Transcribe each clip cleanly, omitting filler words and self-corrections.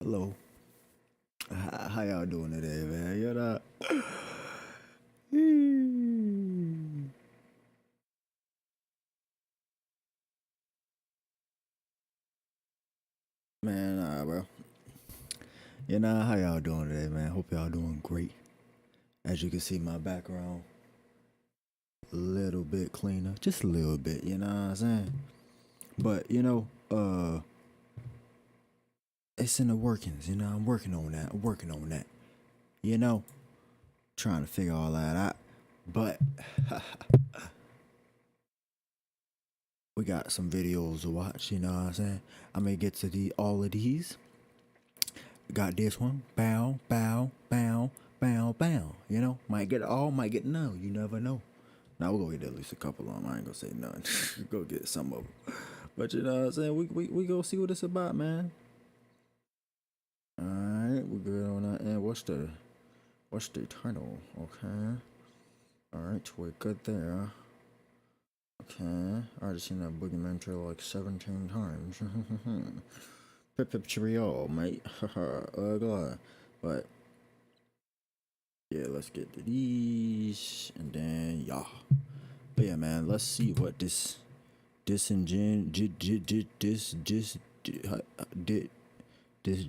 Hello. How y'all doing today, man? You know? Man, bro. You know, how y'all doing today, man? Hope y'all doing great. As you can see, my background a little bit cleaner. Just a little bit, you know what I'm saying? But, it's in the workings, you know? I'm working on that. You know? Trying to figure all that out. But we got some videos to watch, you know what I'm saying? I'm gonna get to all of these. Got this one. Bow, bow, bow, bow, bow. You know? Might get all, might get none. You never know. Now we're gonna get at least a couple of them. I ain't gonna say none. Go get some of them. But you know what I'm saying? We go see what it's about, man. Alright, we're good on that. And what's the title? Okay. Alright, we're good there. Okay. I just seen that boogeyman trailer like 17 times. Pip pip cheerio, mate. Glad. But yeah, let's get to these and then But yeah, man, let's see what this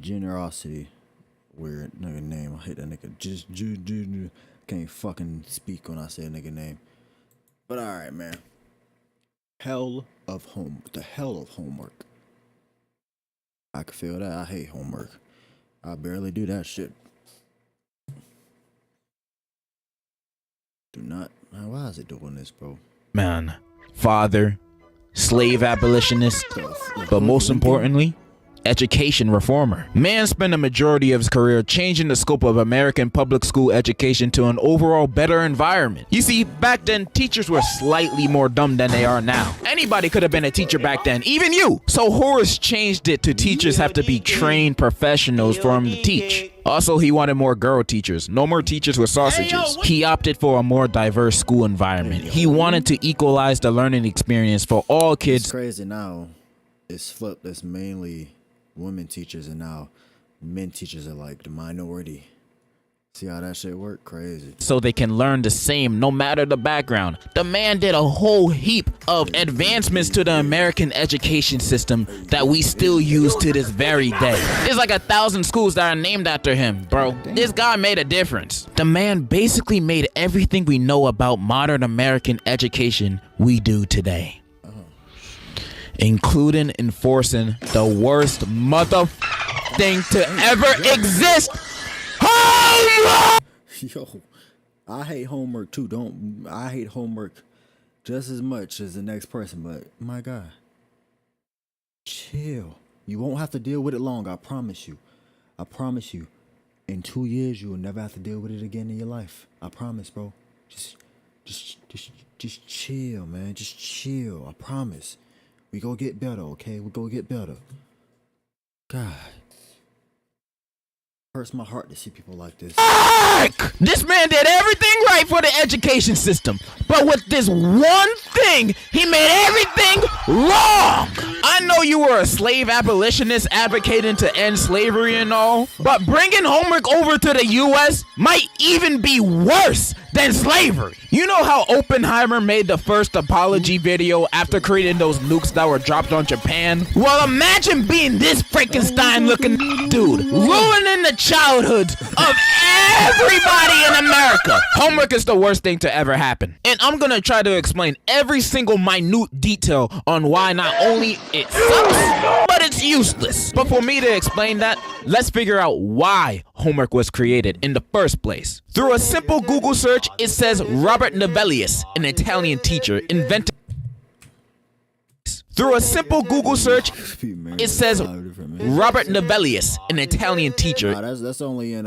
generosity, weird nigga name. I hate that nigga. Can't fucking speak when I say a nigga name. But alright, man. The hell of homework. I can feel that. I hate homework. I barely do that shit. Do not. Man, why is it doing this, bro? Man, father, slave abolitionist, but most importantly, education reformer. Man spent a majority of his career changing the scope of American public school education to an overall better environment. You see, back then, teachers were slightly more dumb than they are now. Anybody could have been a teacher back then, even you. So Horace changed it to teachers have to be trained professionals for him to teach. Also, he wanted more girl teachers, no more teachers with sausages. He opted for a more diverse school environment. He wanted to equalize the learning experience for all kids. It's crazy now. It's flipped. It's mainly women teachers, and now men teachers are like the minority. See how that shit work? Crazy. So they can learn the same no matter the background. The man did a whole heap of advancements to the American education system that we still use to this very day. There's like 1,000 schools that are named after him, bro. This guy made a difference. The man basically made everything we know about modern American education we do today, including enforcing the worst mother thing to ever exist. Homework! Yo, I hate homework too. I hate homework just as much as the next person, but my God, chill. You won't have to deal with it long. I promise you. In 2 years, you will never have to deal with it again in your life. I promise, bro. Just chill, man. Just chill. I promise. We go get better, okay? We go get better. God. Hurts my heart to see people like this. This man did everything right for the education system, but with this one thing, he made everything wrong. I know you were a slave abolitionist advocating to end slavery and all, but bringing homework over to the U.S. might even be worse than slavery. You know how Oppenheimer made the first apology video after creating those nukes that were dropped on Japan? Well, imagine being this Frankenstein-looking dude, ruining the childhoods of everybody in America. Homework is the worst thing to ever happen. And I'm gonna try to explain every single minute detail on why not only it sucks, but it's useless. But for me to explain that, let's figure out why homework was created in the first place. Through a simple Google search, it says Robert Novellius, an Italian teacher, invented. Through a simple Google search, it says Robert Novellius, an Italian teacher. Nah, that's only in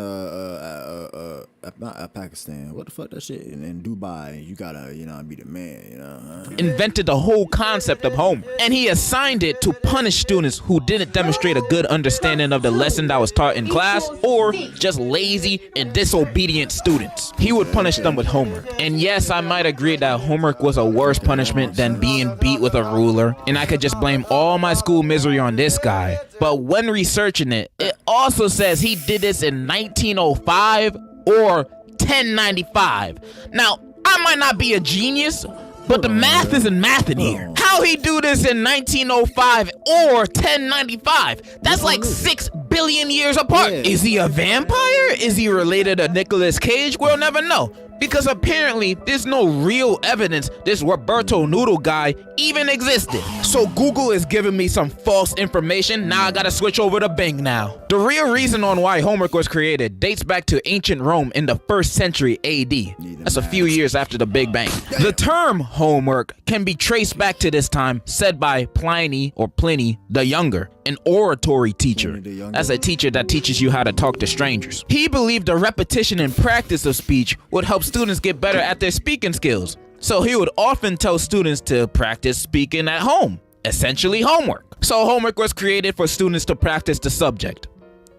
not Pakistan. What the fuck that shit in Dubai? You gotta be the man. Invented the whole concept of homework, and he assigned it to punish students who didn't demonstrate a good understanding of the lesson that was taught in class, or just lazy and disobedient students. He would punish them with homework. And yes, I might agree that homework was a worse punishment than being beat with a ruler. And I could just blame all my school misery on this guy. But when researching it, it also says he did this in 1905 or 1095. Now, I might not be a genius, but the math isn't mathin' here. How he do this in 1905 or 1095? That's like 6 billion years apart. Is he a vampire? Is he related to Nicolas Cage? We'll never know. Because apparently there's no real evidence this Roberto Noodle guy even existed. So Google is giving me some false information. Now I gotta switch over to Bing now. The real reason on why homework was created dates back to ancient Rome in the 1st century AD. That's a few years after the Big Bang. The term homework can be traced back to this time, said by Pliny or Pliny the Younger, an oratory teacher. That's a teacher that teaches you how to talk to strangers. He believed the repetition and practice of speech would help students get better at their speaking skills. So he would often tell students to practice speaking at home, essentially homework. So homework was created for students to practice the subject.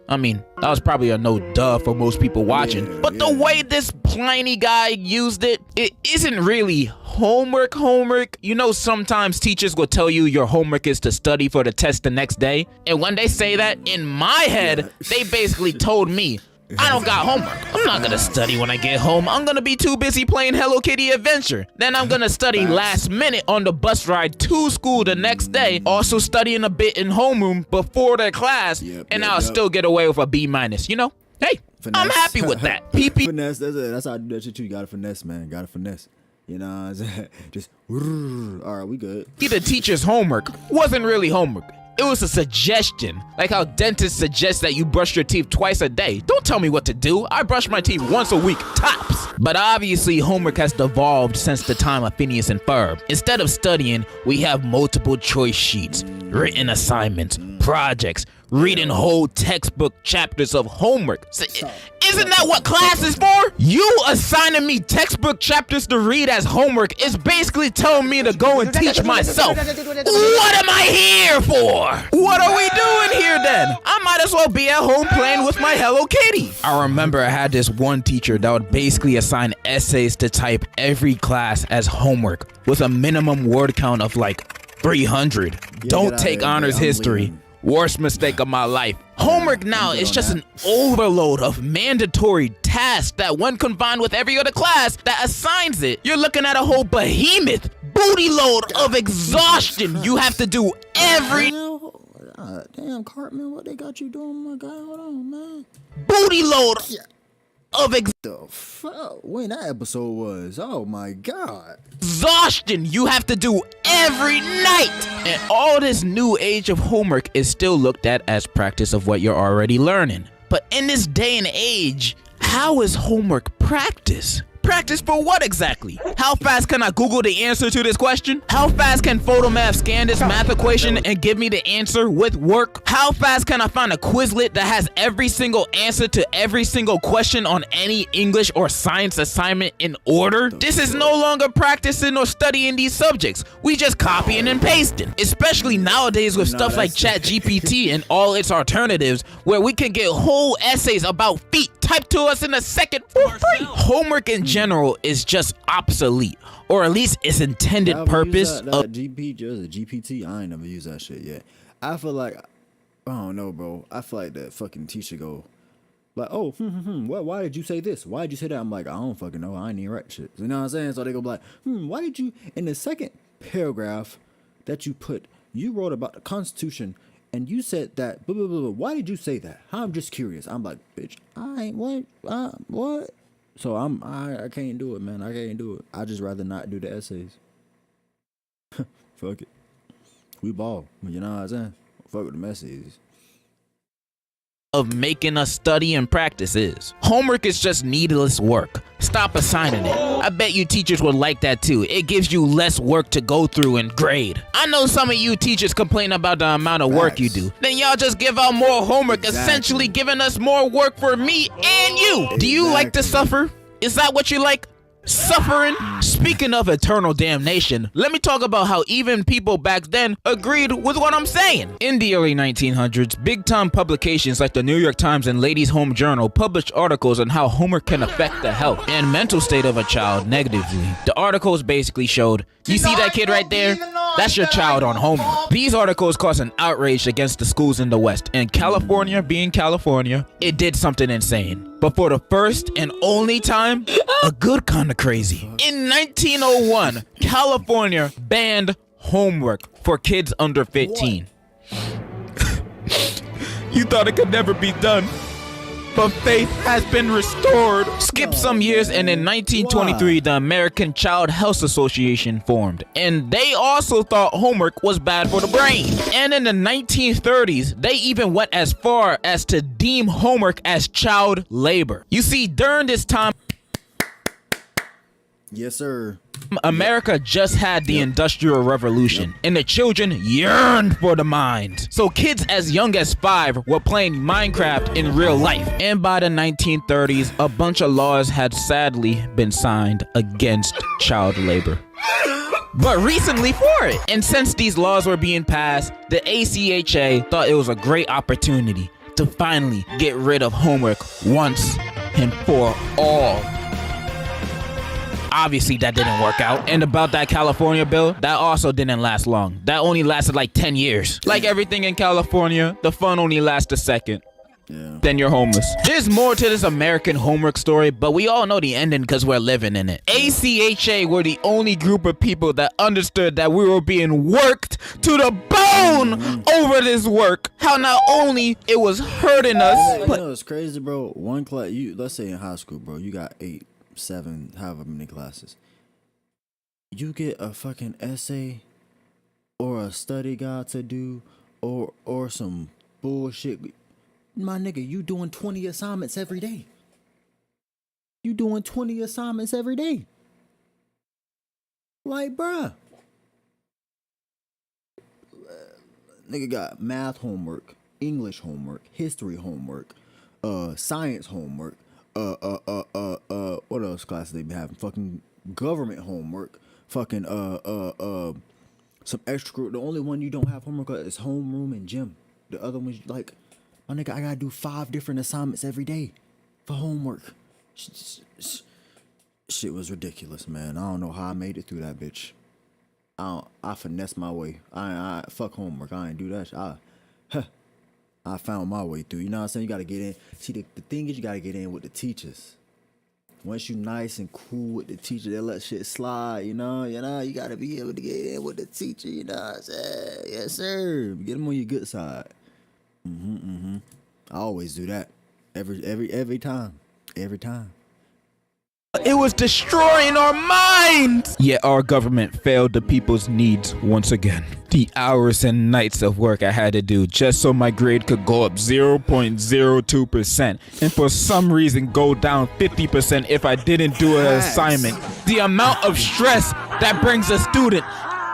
I mean, that was probably a no duh for most people watching, but the way this Pliny guy used it, it isn't really homework. You know, sometimes teachers will tell you your homework is to study for the test the next day. And when they say that, in my head, they basically told me, I don't got homework. I'm not gonna study when I get home. I'm gonna be too busy playing Hello Kitty Adventure. Then I'm gonna study last minute on the bus ride to school the next day. Also studying a bit in homeroom before the class, and I'll still get away with a B-. You know? Hey, finesse. I'm happy with that. PP. Finesse, that's it. That's how I do that shit too. You gotta finesse, man. Gotta finesse. You know what I'm saying? Just, all right, we good. The teacher's homework wasn't really homework. It was a suggestion, like how dentists suggest that you brush your teeth twice a day. Don't tell me what to do. I brush my teeth once a week, tops. But obviously, homework has devolved since the time of Phineas and Ferb. Instead of studying, we have multiple choice sheets, written assignments, projects, reading whole textbook chapters of homework. Isn't that what class is for? You assigning me textbook chapters to read as homework is basically telling me to go and teach myself. What am I here for? What are we doing here then? I might as well be at home playing with my Hello Kitty. I remember I had this one teacher that would basically assign essays to type every class as homework with a minimum word count of like 300. Don't take honors history. Worst mistake of my life. Homework now is just an overload of mandatory tasks that when combined with every other class that assigns it, you're looking at a whole behemoth booty load of exhaustion you have to do every damn Cartman, what they got you doing, my guy? Hold on, man. Booty load of the fuck? When that episode was? Oh my god. Exhaustion you have to do every night. And all this new age of homework is still looked at as practice of what you're already learning. But in this day and age, how is homework practice? Practice for what exactly? How fast can I Google the answer to this question? How fast can Photomath scan this math equation and give me the answer with work? How fast can I find a Quizlet that has every single answer to every single question on any English or science assignment in order? This is no longer practicing or studying these subjects. We just copying and pasting. Especially nowadays with stuff like ChatGPT and all its alternatives, where we can get whole essays about feet typed to us in a second for free. Homework in general is just obsolete, or at least its intended purpose. GPT, I ain't never used that shit yet. I feel like, I don't know, bro. I feel like that fucking teacher go, like, oh, why did you say this? Why did you say that? I'm like, I don't fucking know. I ain't even write shit. You know what I'm saying? So they go like, why did you, in the second paragraph that you put, you wrote about the Constitution, and you said that, blah, blah, blah, blah. Why did you say that? I'm just curious. I'm like, bitch, I ain't, what? So I can't do it, man. I can't do it. I just rather not do the essays. Fuck it. We ball. You know what I'm saying? Fuck with the messages. Of making us study and practice is. Homework is just needless work. Stop assigning it. I bet you teachers would like that too. It gives you less work to go through and grade. I know some of you teachers complain about the amount of work you do. Then y'all just give out more homework, essentially giving us more work for me and you. Do you like to suffer? Is that what you like? Suffering? Speaking of eternal damnation, let me talk about how even people back then agreed with what I'm saying. In the early 1900s, big-time publications like the New York Times and Ladies' Home Journal published articles on how homework can affect the health and mental state of a child negatively. The articles basically showed, you see that kid right there? That's your child on homework. These articles caused an outrage against the schools in the West, and California, being California, it did something insane. But for the first and only time, a good kind of crazy. In 1901, California banned homework for kids under 15. You thought it could never be done, but faith has been restored. Skip some years, and in 1923, the American Child Health Association formed, and they also thought homework was bad for the brain. And in the 1930s, they even went as far as to deem homework as child labor. You see, during this time, Yes, sir. America just had the Industrial Revolution, and the children yearned for the mines. So kids as young as 5 were playing Minecraft in real life. And by the 1930s, a bunch of laws had sadly been signed against child labor. But recently for it. And since these laws were being passed, the ACHA thought it was a great opportunity to finally get rid of homework once and for all. Obviously, that didn't work out. And about that California bill, that also didn't last long. That only lasted like 10 years. Like everything in California, the fun only lasts a second. Yeah. Then you're homeless. There's more to this American homework story, but we all know the ending because we're living in it. ACHA were the only group of people that understood that we were being worked to the bone over this work. How not only it was hurting us, You but know, it's crazy, bro. One class, let's say in high school, bro, you got 8, 7, however many classes. You get a fucking essay or a study guide to do or some bullshit. My nigga, you doing 20 assignments every day. You doing 20 assignments every day. Like, bruh. Nigga got math homework, English homework, history homework, science homework, what else classes they be having? Fucking government homework, fucking some extra. The only one you don't have homework is homeroom and gym. The other ones, like, my nigga, I gotta do 5 different assignments every day for homework. Shit was ridiculous, man. I don't know how I made it through that bitch. I finessed my way. I fuck homework. I ain't do that shit. I found my way through. You know what I'm saying? You gotta get in. See, the thing is, you gotta get in with the teachers. Once you nice and cool with the teacher, they let shit slide. You know, you gotta be able to get in with the teacher. You know what I'm saying? Yes, sir. Get them on your good side. I always do that. Every time. Every time. it was destroying our minds. Yet our government failed the people's needs once again. The hours and nights of work I had to do just so my grade could go up 0.02% and for some reason go down 50% if I didn't do an assignment. The amount of stress that brings a student,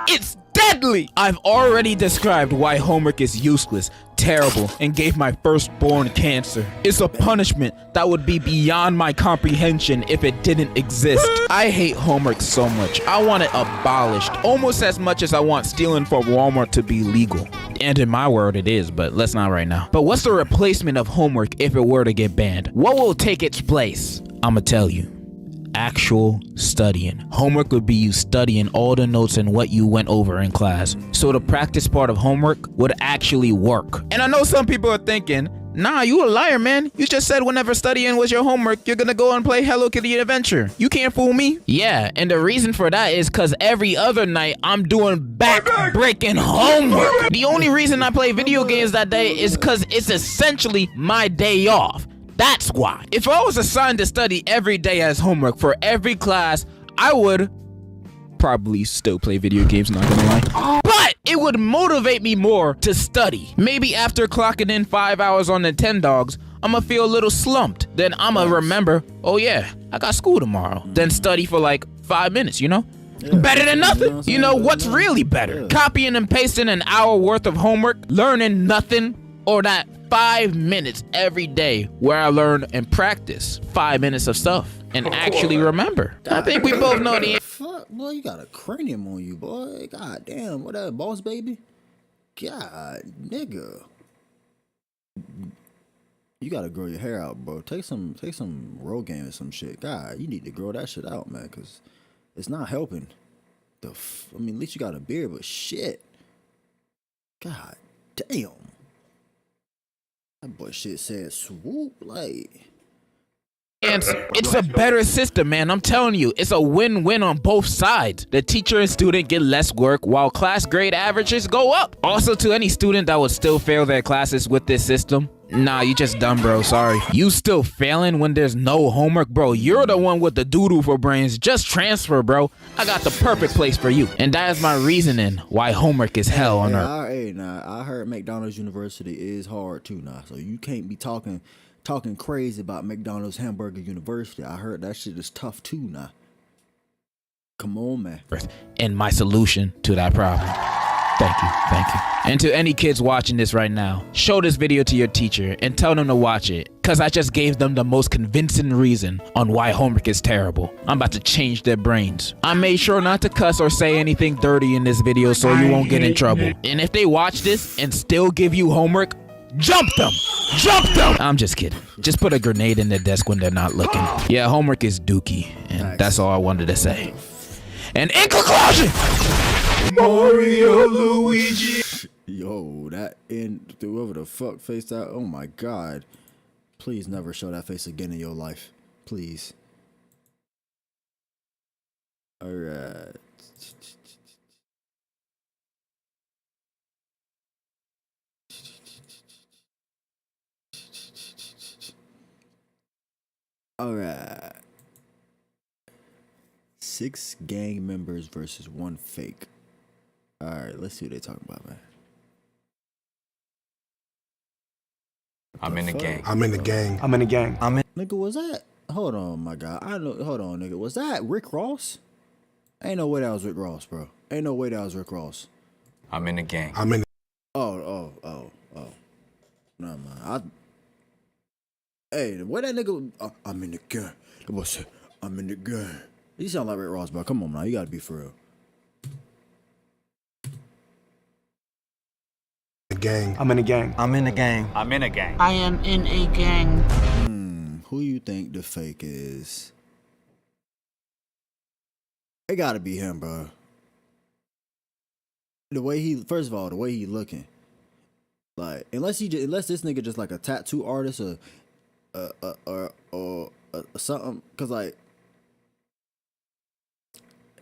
it's deadly. I've already described why homework is useless, terrible, and gave my firstborn cancer. It's a punishment that would be beyond my comprehension if it didn't exist. I hate homework so much. I want it abolished, almost as much as I want stealing from Walmart to be legal. And in my world it is, but let's not right now. But what's the replacement of homework if it were to get banned? What will take its place? I'ma tell you. Actual studying. Homework would be you studying all the notes and what you went over in class. So the practice part of homework would actually work. And I know some people are thinking, nah, you a liar, man. You just said whenever studying was your homework, you're gonna go and play Hello Kitty Adventure. You can't fool me. Yeah, and the reason for that is cause every other night I'm doing back-breaking homework. The only reason I play video games that day is cause it's essentially my day off. That's why. If I was assigned to study every day as homework for every class, I would probably still play video games, not gonna lie. But it would motivate me more to study. Maybe after clocking in 5 hours on Nintendogs, I'ma feel a little slumped. Then I'ma remember, oh yeah, I got school tomorrow. Then study for like 5 minutes, you know? Yeah, better than nothing. You know what's really better? Yeah. Copying and pasting an hour worth of homework, learning nothing, or that 5 minutes every day where I learn and practice 5 minutes of stuff and actually remember. I think we both know the fuck, boy? You got a cranium on you, boy. God damn, what that, boss baby? God, nigga. You gotta grow your hair out, bro. Take some Rogaine or some shit. God, you need to grow that shit out, man, cause it's not helping. I mean, at least you got a beard, but shit. God damn. That boy shit said swoop like. It's a better system, man. I'm telling you, it's a win-win on both sides. The teacher and student get less work while class grade averages go up. Also, to any student that would still fail their classes with this system, nah, you just dumb, bro. Sorry. You still failing when there's no homework, bro. You're the one with the doo-doo for brains. Just transfer, bro. I got the perfect place for you. And that is my reasoning why homework is hell on earth. Hey, I heard McDonald's University is hard too now, so you can't be talking crazy about McDonald's Hamburger University. I heard that shit is tough too now. Come on, man. And my solution to that problem. Thank you. And to any kids watching this right now, show this video to your teacher and tell them to watch it, cause I just gave them the most convincing reason on why homework is terrible. I'm about to change their brains. I made sure not to cuss or say anything dirty in this video so you won't get in trouble. And if they watch this and still give you homework, jump them! I'm just kidding. Just put a grenade in their desk when they're not looking. Yeah, homework is dookie, and that's all I wanted to say. And in conclusion, Mario Luigi. Yo, that and whoever the fuck face that. Oh my god! Please never show that face again in your life, please. All right. Alright. 6 gang members versus 1 fake. Alright, let's see what they talking about, man. I'm in the gang. Nigga, was that? Hold on, my guy. Hold on, nigga. Was that Rick Ross? Ain't no way that was Rick Ross, bro. Ain't no way that was Rick Ross. I'm in the gang. Oh. Nah, man. Hey, where that nigga? I'm in the gang. The boy said, I'm in the gang. You sound like Rick Ross, bro. Come on, now. You gotta be for real. I'm in a gang. I am in a gang. Who you think the fake is? It gotta be him, bro. The way he looking. Like, unless this nigga just like a tattoo artist or something, cause like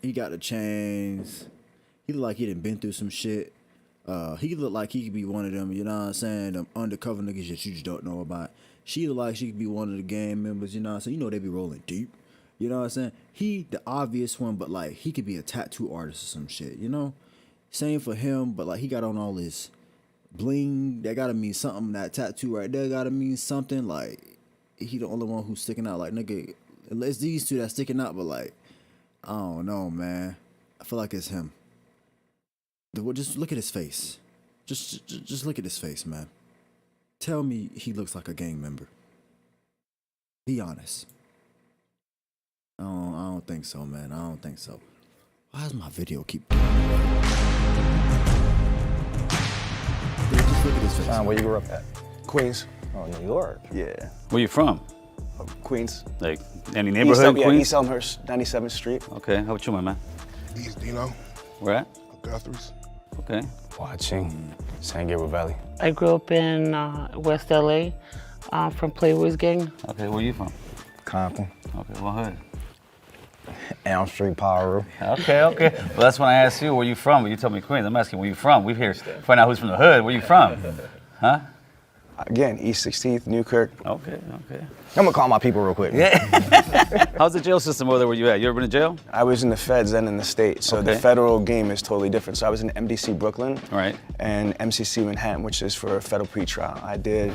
he got the chains. He look like he done been through some shit. He look like he could be one of them, you know what I'm saying, them undercover niggas that you just don't know about. She look like she could be one of the gang members, you know what I'm saying. You know they be rolling deep. You know what I'm saying? He the obvious one, but like he could be a tattoo artist or some shit, you know? Same for him, but like he got on all this bling. That gotta mean something. That tattoo right there gotta mean something. Like he the only one who's sticking out. Like nigga, it's these two that's sticking out, but like I don't know, man. I feel like it's him. Just look at his face. Just look at his face, man. Tell me he looks like a gang member. Be honest. I don't think so, man. I don't think so. Why does my video keep? Dude, just look at his face. Where you grew up at? Queens. Oh, New York. Yeah. Where you from? Queens. Like any neighborhood in Queens? East Elmhurst, 97th Street. Okay, how about you, my man? East Dino, Where at? Guthrie's. Okay. Watching San Gabriel Valley. I grew up in West LA, from Playboy's gang. Okay, where you from? Compton. Okay, what hood? Elm Street, Power. Okay. Well, that's when I asked you where you from, but you told me Queens. I'm asking where you from. We here to find out who's from the hood. Where you from? Huh? Again, East 16th, Newkirk. Okay. I'm gonna call my people real quick. Yeah. How's the jail system over there where you at? You ever been to jail? I was in the feds and in the state, so the Okay. federal game is totally different. So I was in MDC Brooklyn Right. and MCC Manhattan, which is for a federal pretrial. I did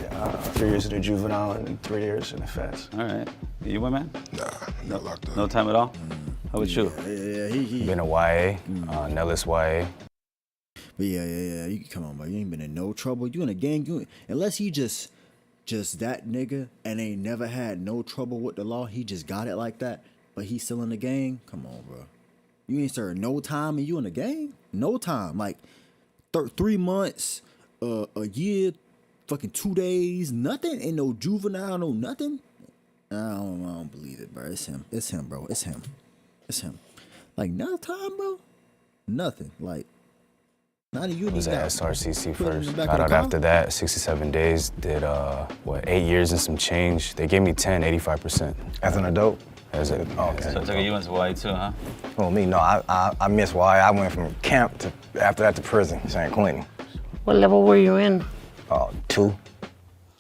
3 years in the juvenile and 3 years in the feds. All right. You, my man? Nah, not locked up. No time at all? How about you? Yeah, he. Been a YA, Nellis YA. But yeah. You come on, bro. You ain't been in no trouble. You in a gang. Unless he just that nigga and ain't never had no trouble with the law. He just got it like that. But he's still in the gang. Come on, bro. You ain't served no time and you in the gang? No time. Like 3 months, a year, fucking 2 days, nothing? Ain't no juvenile, no nothing? I don't believe it, bro. It's him, bro. It's him. Like, no time, bro? Nothing. Like, not you. I was at SRCC first. Got Got out after that, 67 days. Did 8 years and some change. They gave me 10, 85%. As an adult? As a, okay. So I took you into Hawaii too, huh? Well, me, no, I missed why I went from camp to, after that to prison, San Quentin. What level were you in? 2.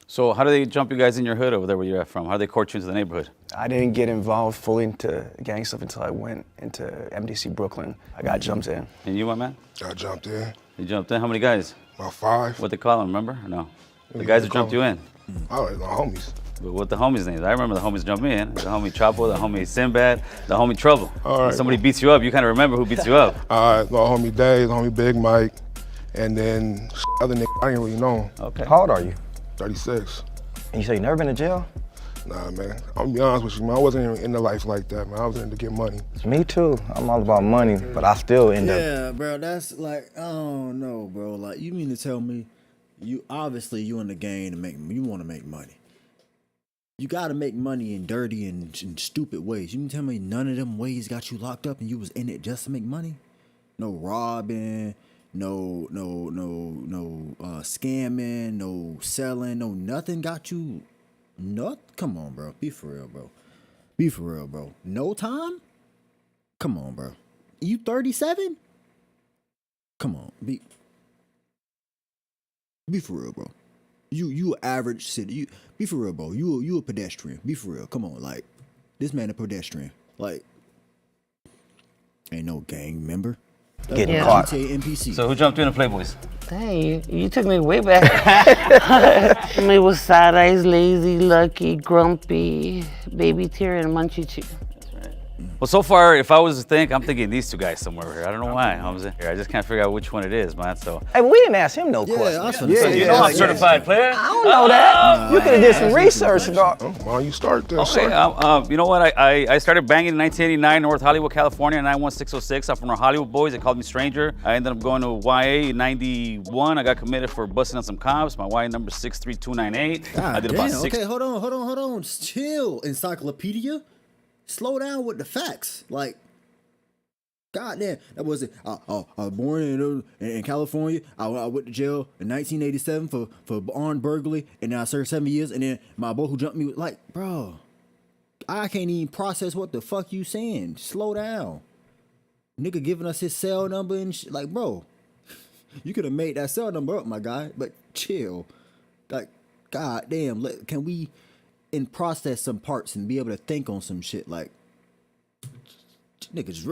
So how do they jump you guys in your hood over there where you're at from? How do they court you into the neighborhood? I didn't get involved fully into gang stuff until I went into MDC Brooklyn. I got jumped in. And you, my man? I jumped in. You jumped in? How many guys? About 5. What they call them, remember? Or no? The guys who jumped you in. Oh, my homies. But what the homies' names? I remember the homies jumped me in. The homie Chapo, the homie Sinbad, the homie Trouble. All right. When somebody beats you up, you kind of remember who beats you up. My homie Dave, homie Big Mike, and then other nigga I didn't really know. Okay. How old are you? 36. And you say you never been to jail? Nah, man. I'm gonna be honest with you, man. I wasn't even into life like that, man. I was in to get money. Me too. I'm all about money, but I still end up. Yeah, bro, that's like, I don't know, bro. Like, you mean to tell me, you in the game you want to make money. You got to make money in dirty and stupid ways. You mean to tell me none of them ways got you locked up and you was in it just to make money? No robbing, no scamming, no selling, no nothing got you. Come on, bro. Be for real, bro. No time? Come on, bro. You 37? Come on. Be for real, bro. You average city. You be for real, bro. You a pedestrian. Be for real. Come on, like this man a pedestrian. Like ain't no gang member. Getting caught. GTA NPC. So who jumped you in the Playboys? Dang, you took me way back. Me was Sad Eyes, Lazy, Lucky, Grumpy, Baby Tear, and Munchie Chew. Well, so far, if I was to think, I'm thinking these two guys somewhere here. I don't know why. I just can't figure out which one it is, man. So. Hey, we didn't ask him no questions. I was gonna say, You know I'm certified player. I don't know that. You could have did some research, dog. Oh, why don't you start this? Okay, you know what? I started banging in 1989, North Hollywood, California, 91606. I'm from our Hollywood boys. They called me Stranger. I ended up going to YA in 91. I got committed for busting on some cops. My YA number 63298. I did about 6. Okay, hold on. Chill, encyclopedia. Slow down with the facts. Like, goddamn, that was it. I was born in California. I went to jail in 1987 for armed burglary, and then I served 7 years. And then my boy who jumped me was like, bro, I can't even process what the fuck you saying. Slow down, nigga, giving us his cell number and shit. Like, bro, you could have made that cell number up, my guy. But chill, like, goddamn, can we? And process some parts and be able to think on some shit like niggas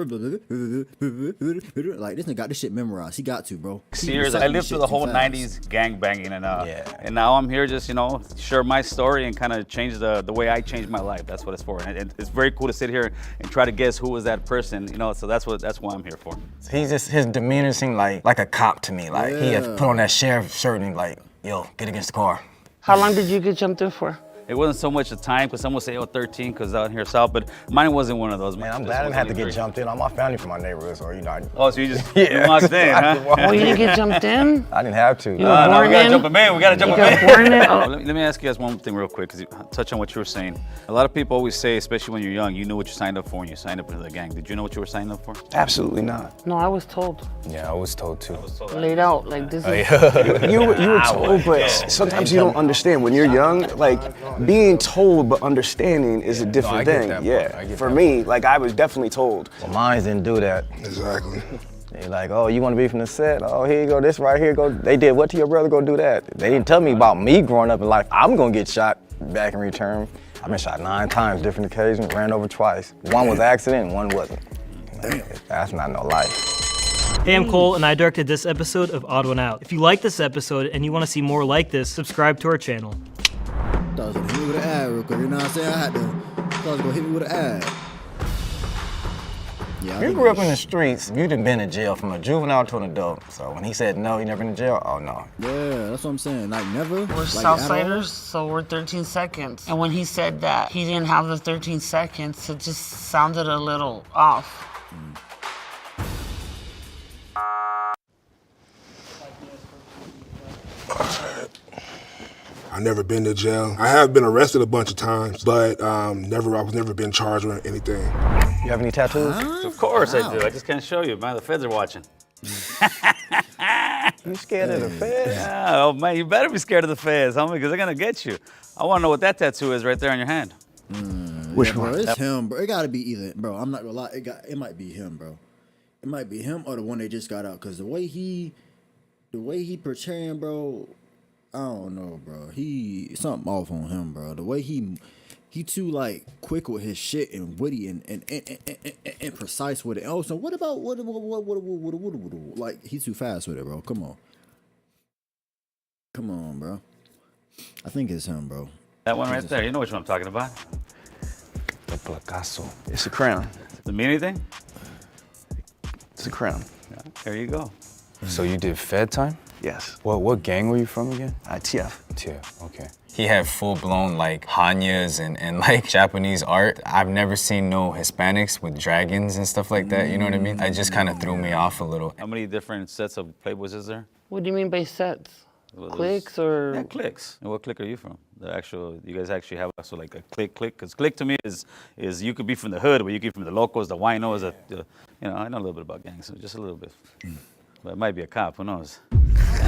like this nigga got this shit memorized. He got to, bro. 6 years. I lived through the whole 90s gang banging and now I'm here just, share my story and kind of change the way I changed my life. That's what it's for. And it's very cool to sit here and try to guess who was that person, so that's why I'm here for. He's just, his demeanor seemed like a cop to me. Like he had put on that sheriff shirt and like, yo, get against the car. How long did you get jumped in for? It wasn't so much a time, because some would say, 13, because out here south, but mine wasn't one of those. Man, I'm glad I didn't have to get jumped in. All my family from my neighborhood, so Oh, so you just you walked in, huh? Oh, you didn't get jumped in? I didn't have to. You were born in? We gotta jump in. Let me ask you guys one thing real quick, because you touch on what you were saying. A lot of people always say, especially when you're young, you knew what you signed up for when you signed up into the gang. Did you know what you were signing up for? Absolutely not. No, I was told. Yeah, I was told too. Laid out, like this is... You were told, but sometimes you don't understand. When you're young, like, being told but understanding is a different thing. For me, like, I was definitely told. Well, mine didn't do that. Exactly. They like, oh, you want to be from the set? Oh, here you go, this right here, go. They did what to your brother, go do that. They didn't tell me about me growing up in life. I'm gonna get shot back in return. I've been shot 9 times, different occasions, ran over twice. One was accident, one wasn't. That's not no life. Hey, I'm Cole, and I directed this episode of Odd One Out. If you like this episode and you want to see more like this, subscribe to our channel. I was gonna hit me with an ad real quick, you know what I'm saying? I was gonna hit me with an ad. Yeah, You grew up in the streets, you done been in jail from a juvenile to an adult. So when he said no, he never been in jail, oh no. Yeah, that's what I'm saying. Like never. We're like, Southsiders, so we're 13 seconds. And when he said that he didn't have the 13 seconds, it just sounded a little off. I never been to jail. I have been arrested a bunch of times, but I was never been charged with anything. You have any tattoos? Of course I do. I just can't show you, man. The feds are watching. You scared of the feds? Yeah, oh man, you better be scared of the feds, homie, because they're gonna get you. I want to know what that tattoo is right there on your hand. Which one? Bro, it's him, bro. It gotta be either, bro. I'm not gonna lie. It might be him, bro. It might be him or the one they just got out. Cause the way he portraying, bro. I don't know, bro. Something off on him, bro. The way he too like quick with his shit and witty and precise with it. Also, what about what like he's too fast with it, bro. Come on, bro. I think it's him, bro. That one right there. You know which one I'm talking about. The Picasso. It's a crown. Does it mean anything? It's a crown. Yeah, there you go. So you did Fed time? Yes. What gang were you from again? TF. TF, okay. He had full-blown like Hanyas and like Japanese art. I've never seen no Hispanics with dragons and stuff like that, you know what I mean? It just kind of threw me off a little. How many different sets of Playboys is there? What do you mean by sets? Well, Clicks or? Yeah, clicks. And what clique are you from? You guys actually have also like a clique? Because clique to me is you could be from the hood, but you could be from the locals, the winos, I know a little bit about gangs, so just a little bit. But it might be a cop, who knows?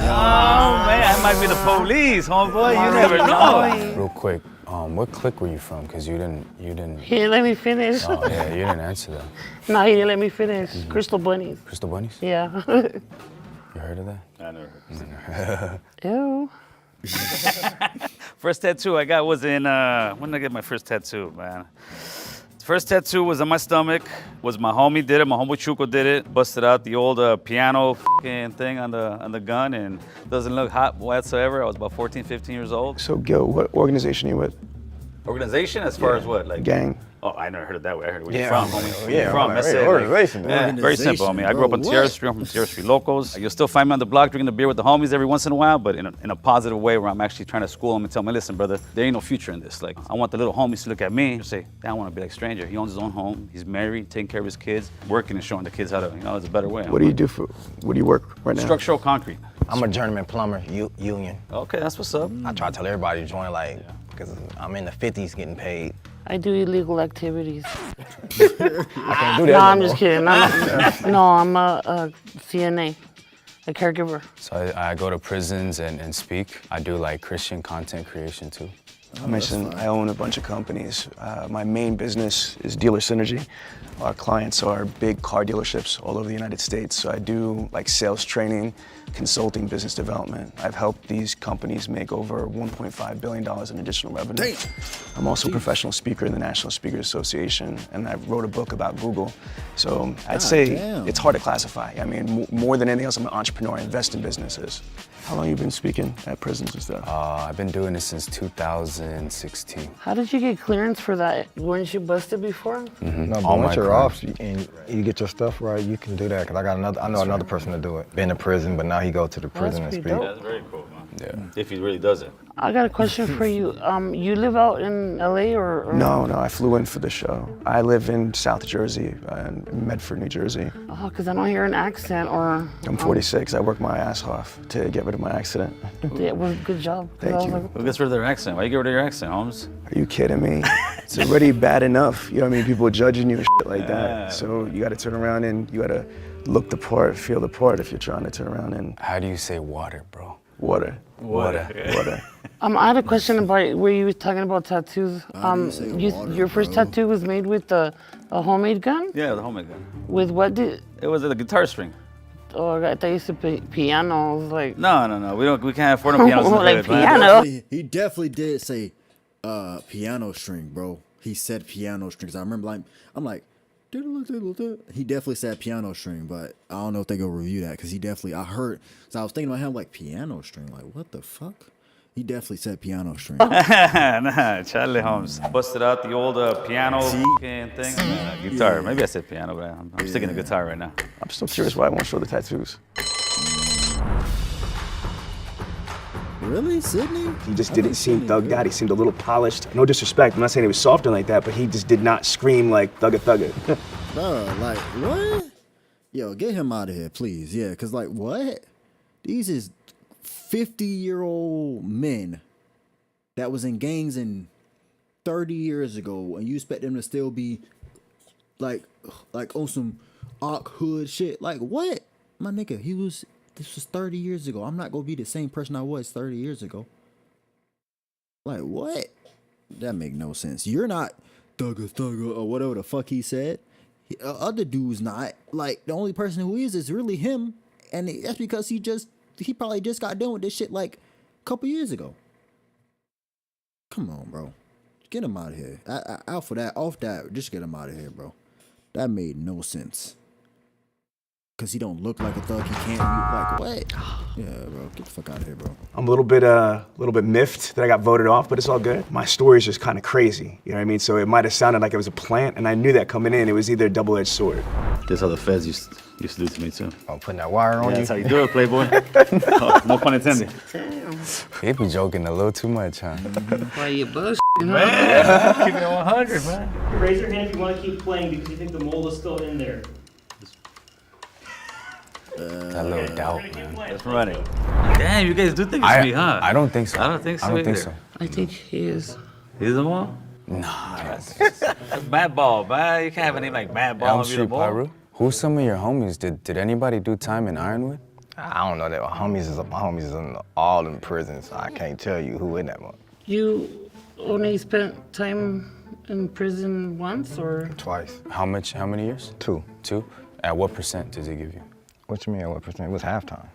Oh man, I might be the police, homeboy. You never know. Real quick, what clique were you from? Because you didn't. He didn't let me finish. Oh yeah, you didn't answer that. No, he didn't let me finish. Crystal Bunnies. Crystal Bunnies? Yeah. You heard of that? I never heard. Ew. First tattoo I got was in, when did I get my first tattoo, man? First tattoo was on my stomach, was my homie did it, my homie Chuco did it. Busted out the old piano thing on the gun and doesn't look hot whatsoever. I was about 14, 15 years old. So, Gil, what organization are you with? Organization as far as what? Like Gang. Oh, I never heard it that way. I heard it where Yeah. you from, homie. Where Yeah, you from? right, That's right. it. Like, Organization, yeah, very simple, homie. I grew up on Bro, Sierra Street. I'm from Sierra Street Locals. You'll still find me on the block drinking the beer with the homies every once in a while, but in a positive way where I'm actually trying to school them and tell them, listen, brother, there ain't no future in this. Like, I want the little homies to look at me and say, I want to be like Stranger. He owns his own home. He's married, taking care of his kids, working and showing the kids how to, there's a better way. What do you work right now? Structural concrete. I'm a journeyman plumber, union. Okay, that's what's up. I try to tell everybody to join, like, because I'm in the 50s getting paid. I do illegal activities. I can't do that. No, I'm just kidding. No, I'm a CNA, a caregiver. So I go to prisons and speak. I do like Christian content creation too. I mentioned I own a bunch of companies. My main business is Dealer Synergy. Our clients are big car dealerships all over the United States. So I do like sales training, consulting, business development. I've helped these companies make over $1.5 billion in additional revenue. Damn. I'm also a professional speaker in the National Speakers Association, and I wrote a book about Google. So I'd say it's hard to classify. I mean, more than anything else, I'm an entrepreneur. I invest in businesses. How long have you been speaking at prisons and stuff? I've been doing this since 2016. How did you get clearance for that? Weren't you busted before? No, but All once my you're crimes. off and you get your stuff right, you can do that. Cause I know another person to do it. Been in prison, but now he go to the prison and pretty speak. dope. That's very cool, man. Yeah. If he really does it. I got a question for you. You live out in LA or? No, I flew in for the show. I live in South Jersey, in Medford, New Jersey. Oh, because I don't hear an accent or. I'm 46. I worked my ass off to get rid of my accident. Yeah, well, good job. 'Cause Thank I was you. like, Who gets rid of their accent? Why you get rid of your accent, Holmes? Are you kidding me? It's already bad enough. You know what I mean? People judging you and shit like that. So you got to turn around and you got to look the part, feel the part if you're trying to turn around and How do you say water, bro? water. Water. I had a question about where you were talking about tattoos. you say water, Your first bro? tattoo was made with a homemade gun? Yeah, the homemade gun. With what did? It was a guitar string. Oh, I thought you said piano. I was like, No. We can't afford no pianos in the Like hood, man. piano. He definitely did say piano string, bro. He said piano string. 'Cause I remember I'm like, he definitely said piano string, but I don't know if they go review that because I heard. So I was thinking about him like piano string, like what the fuck? He definitely said piano string. Nah, Charlie Holmes. Busted out the old piano thing. Guitar. Maybe I said piano, but I'm sticking to guitar right now. I'm still curious why I won't show the tattoos. Really, Sydney? He just didn't seem thugged out. He seemed a little polished. No disrespect. I'm not saying he was soft and like that, but he just did not scream like thugga thugga. Bro, like what? Yo, get him out of here, please. Yeah, cause like what? These is 50-year-old men that was in gangs in 30 years ago, and you expect them to still be like on some Ark hood shit? Like what, my nigga? This was 30 years ago. I'm not gonna be the same person I was 30 years ago. Like what? That make no sense. You're not thugger or whatever the fuck he said. Other dude's not. Like the only person who is really him, and that's because he probably just got done with this shit like a couple years ago. Come on, bro. Get him out of here. Out for that, off that. Just get him out of here, bro. That made no sense. Cause he don't look like a thug. He can't. Like what? Yeah, bro. Get the fuck out of here, bro. I'm a little bit miffed that I got voted off, but it's all good. My story is just kind of crazy, you know what I mean? So it might have sounded like it was a plant, and I knew that coming in. It was either a double-edged sword. That's how the feds used to do to me too. I'm putting that wire on you. That's how you do it, Playboy. Oh, no pun intended. He be joking a little too much, huh? Why you bullshitting? Keep it 100, man. Raise your hand if you want to keep playing because you think the mold is still in there. That little doubt, man. That's running. Damn, you guys do think it's me, huh? I don't think so. I don't think so I don't think either. so. I think he is. He's the mall? Nah. That's Mad Ball, man. You can't have a name like Mad Ball Elm and be the Street mall. Pyro. Who's some of your homies? Did anybody do time in Ironwood? I don't know that. My homies is all in prisons. I can't tell you who in that one. You only spent time in prison once, or? Twice. How many years? 2. 2? At what percent did they give you? What you mean, what percent? It was halftime.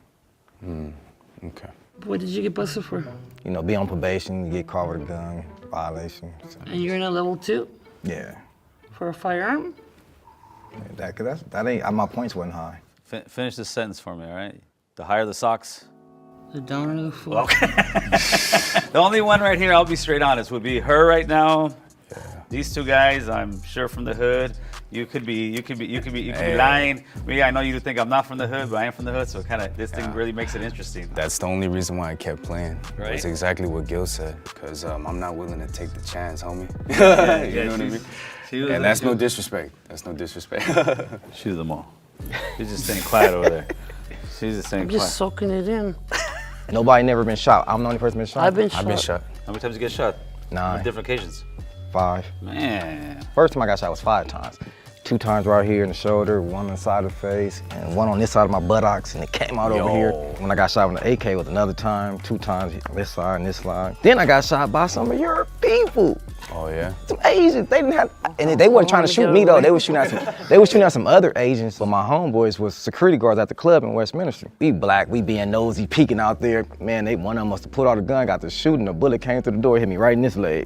Okay. What did you get busted for? You know, be on probation, you get caught with a gun, violation. So, And you're in a level 2 yeah. for a firearm? That ain't, my points wasn't high. Finish this sentence for me, all right? The higher the socks. The downer the fool. Okay. The only one right here, I'll be straight honest, would be her right now. Yeah. These two guys, I'm sure from the hood. You could be lying. Me, I know you think I'm not from the hood, but I am from the hood, so this thing really makes it interesting. That's the only reason why I kept playing. Right. That's exactly what Gil said, because I'm not willing to take the chance, homie. Yeah, you know what I mean? And that's no disrespect. That's no disrespect. She was the mall. She's just staying quiet over there. She's just staying I'm quiet. just soaking it in. Nobody never been shot. I'm the only person been shot. I've been shot. I've been shot. How many times you get shot? 9. On different occasions. 5. Man. First time I got shot was 5 times. 2 times right here in the shoulder, 1 on the side of the face, and 1 on this side of my buttocks, and it came out over here. When I got shot with an AK was another time, 2 times on this side and this side. Then I got shot by some of your people. Oh yeah? Some Asians. They didn't have, and they wasn't trying to shoot me though. They were shooting at some other Asians. But my homeboys was security guards at the club in Westminster. We black, we being nosy, peeking out there. Man, one of them must have put out a gun, got to shooting. A bullet came through the door, hit me right in this leg.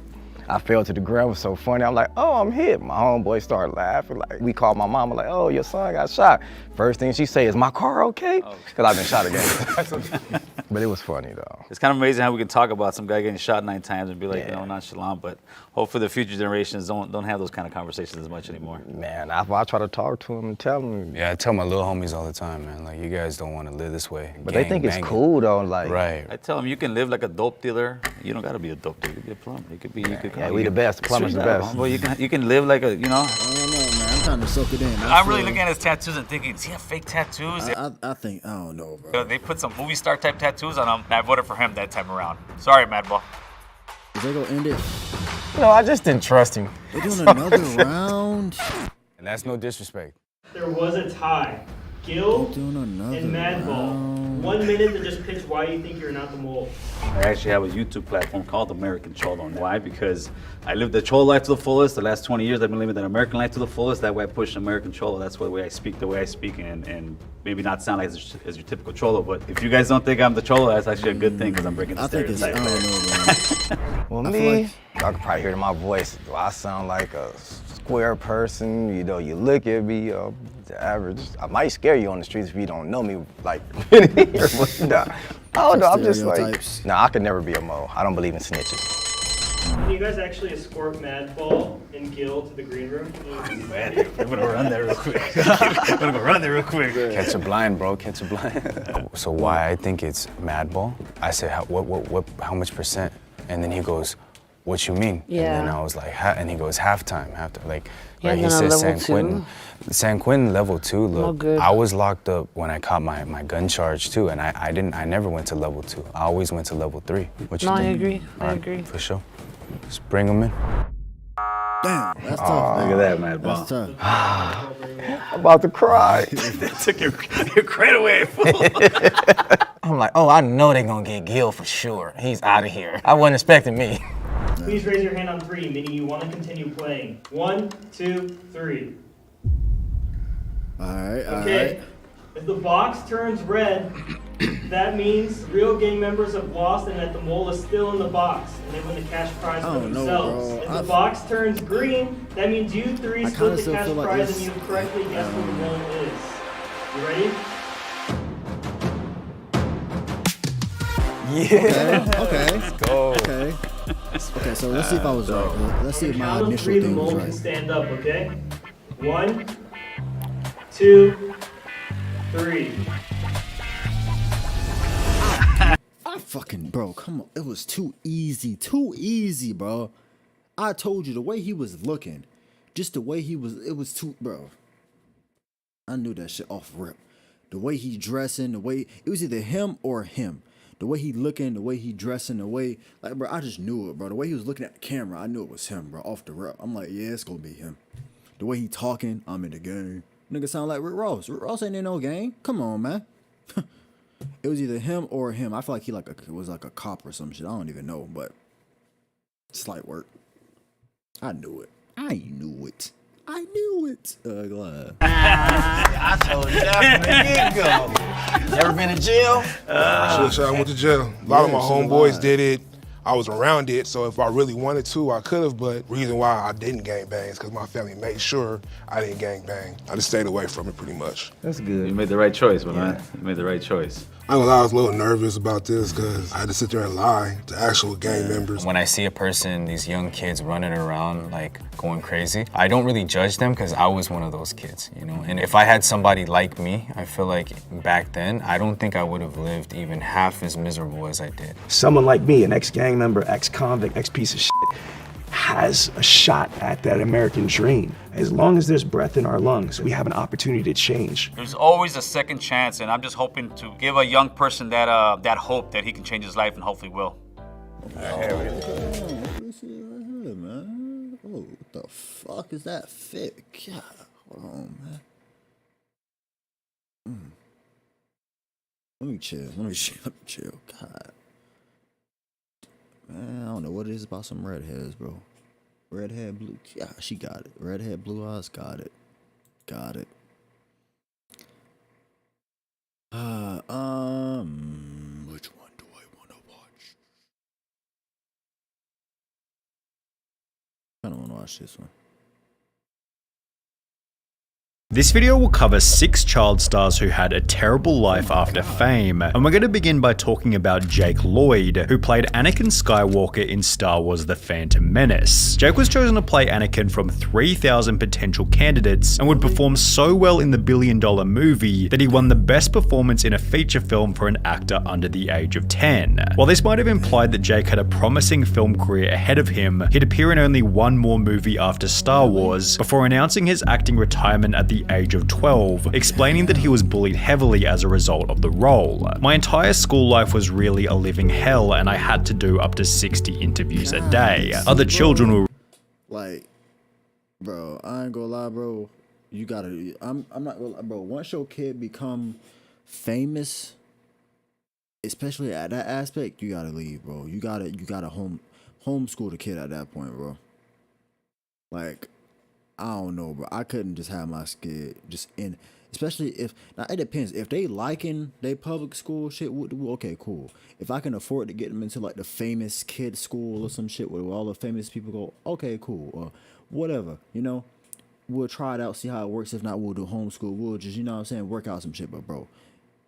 I fell to the ground. It was so funny. I'm like, oh, I'm hit. My homeboy started laughing. Like, we called my mama like, oh, your son got shot. First thing she say is, my car okay? Because I've been shot again. But it was funny though. It's kind of amazing how we can talk about some guy getting shot 9 times and be like, nonchalant, but hopefully the future generations don't have those kind of conversations as much anymore. Man, I try to talk to them and tell them. Yeah, I tell my little homies all the time, man, like, you guys don't want to live this way. But they think it's cool though, like. Right. I tell them you can live like a dope dealer. You don't got to be a dope dealer. You could be a plumber. You could be. Yeah, we the best. Plumbers the best. Well, you can live like a, I don't know, man. I'm trying to soak it in. I'm really looking at his tattoos and thinking, does he have fake tattoos? I think, I don't know, bro. They put some movie star type tattoos on him, and I voted for him that time around. Sorry, Madball. Is they gonna end it? No, I just didn't trust him. They're doing another round? And that's no disrespect. There was a tie. Gil They're doing another and Madball. round. 1 minute to just pitch why you think you're not the mole. I actually have a YouTube platform called American Cholo. And why? Because I lived the Cholo life to the fullest. The last 20 years I've been living that American life to the fullest. That way I push American Cholo. That's the way I speak, and maybe not sound like as your typical Cholo. But if you guys don't think I'm the Cholo, that's actually a good thing because I'm breaking the I think it's, I stereotype. don't know, man. Well, I me, feel like- y'all can probably hear it in my voice. Do I sound like a square person? You know, you look at me, the average. I might scare you on the streets if you don't know me, like, nah. Oh, no, I'm just like, Stereotypes. nah, I could never be a mo. I don't believe in snitches. Can you guys actually escort Madball and Gil to the green room? Man, I'm gonna run there real quick. I'm gonna go run there real quick. Catch a blind, bro, catch a blind. So why I think it's Madball, I said, how much percent? And then he goes, what you mean? Yeah. And then I was like, and he goes, halftime. Like, Yeah, right, he then on says level San Quentin. San Quentin level 2, look, good. I was locked up when I caught my gun charge too, and I never went to level 2. I always went to level 3. What you No, I think? agree. I All right, agree. For sure. Just bring him in. Damn, that's tough. Look at that, man. That's tough. I'm about to cry. Took your credit away. I'm like, oh, I know they're gonna get Gil for sure. He's out of here. I wasn't expecting me. Please raise your hand on 3, meaning you want to continue playing. 1, 2, 3. Alright, Okay. If the box turns red, that means real gang members have lost and that the mole is still in the box, and they win the cash prize for don't know, themselves. bro. If the box turns green, that means you 3 I split kinda the still cash feel like prize this- and you correctly guessed what the mole is. You ready? Okay. Let's go. Okay. Okay, so let's see if I was right. Let's see if my Count of initial 3, the thing mole was can right. stand up, okay? 1, 2, 3. I fucking, bro, come on. It was too easy, bro. I told you the way he was looking, just the way he was, it was too, bro. I knew that shit off rip. The way he dressing, the way, it was either him or him. The way he looking, the way he dressing, the way, like, bro, I just knew it, bro. The way he was looking at the camera, I knew it was him, bro, off the rip. I'm like, yeah, it's gonna be him. The way he talking, I'm in the game. Nigga sound like Rick Ross. Rick Ross ain't in no game. Come on, man. It was either him or him. I feel like he was like a cop or some shit. I don't even know, but slight work. I knew it. I knew it. Glad. I told you that from the get-go. Never been to jail? I went to jail. A lot of my Yeah, should've homeboys lied. did it. I was around it, so if I really wanted to, I could have, but reason why I didn't gang bang is because my family made sure I didn't gang bang. I just stayed away from it pretty much. That's good. You made the right choice, man. You made the right choice. I ain't gonna lie, I was a little nervous about this because I had to sit there and lie to actual gang members. When I see a person, these young kids running around like going crazy, I don't really judge them because I was one of those kids, you know? And if I had somebody like me, I feel like back then, I don't think I would have lived even half as miserable as I did. Someone like me, an ex-gang member, ex-convict, ex-piece of shit, has a shot at that American dream. As long as there's breath in our lungs, we have an opportunity to change. There's always a second chance, and I'm just hoping to give a young person that hope that he can change his life, and hopefully will. Let's see right here, man. Oh, what the fuck is that fit? God, hold on, man. Let me chill. Let me chill. God. Man, I don't know what it is about some redheads, bro. Redhead, blue. Yeah, she got it. Redhead, blue eyes, got it. Got it. Which one do I want to watch? I don't want to watch this one. This video will cover 6 child stars who had a terrible life after fame, and we're going to begin by talking about Jake Lloyd, who played Anakin Skywalker in Star Wars The Phantom Menace. Jake was chosen to play Anakin from 3,000 potential candidates and would perform so well in the billion-dollar movie that he won the best performance in a feature film for an actor under the age of 10. While this might have implied that Jake had a promising film career ahead of him, he'd appear in only one more movie after Star Wars, before announcing his acting retirement at the age of 12, explaining that he was bullied heavily as a result of the role. My entire school life was really a living hell, and I had to do up to 60 interviews a day. Other children were Like, bro, I ain't gonna lie, bro. You gotta. I'm not gonna lie, bro. Once your kid become famous, especially at that aspect, you gotta leave, bro. You gotta homeschool the kid at that point, bro. Like, I don't know, bro. I couldn't just have my kid just in, especially if, now it depends. If they liking they public school shit, okay, cool. If I can afford to get them into like the famous kid school or some shit where all the famous people go, okay, cool, or whatever, you know, we'll try it out, see how it works. If not, we'll do homeschool. We'll just, you know what I'm saying, work out some shit. But bro,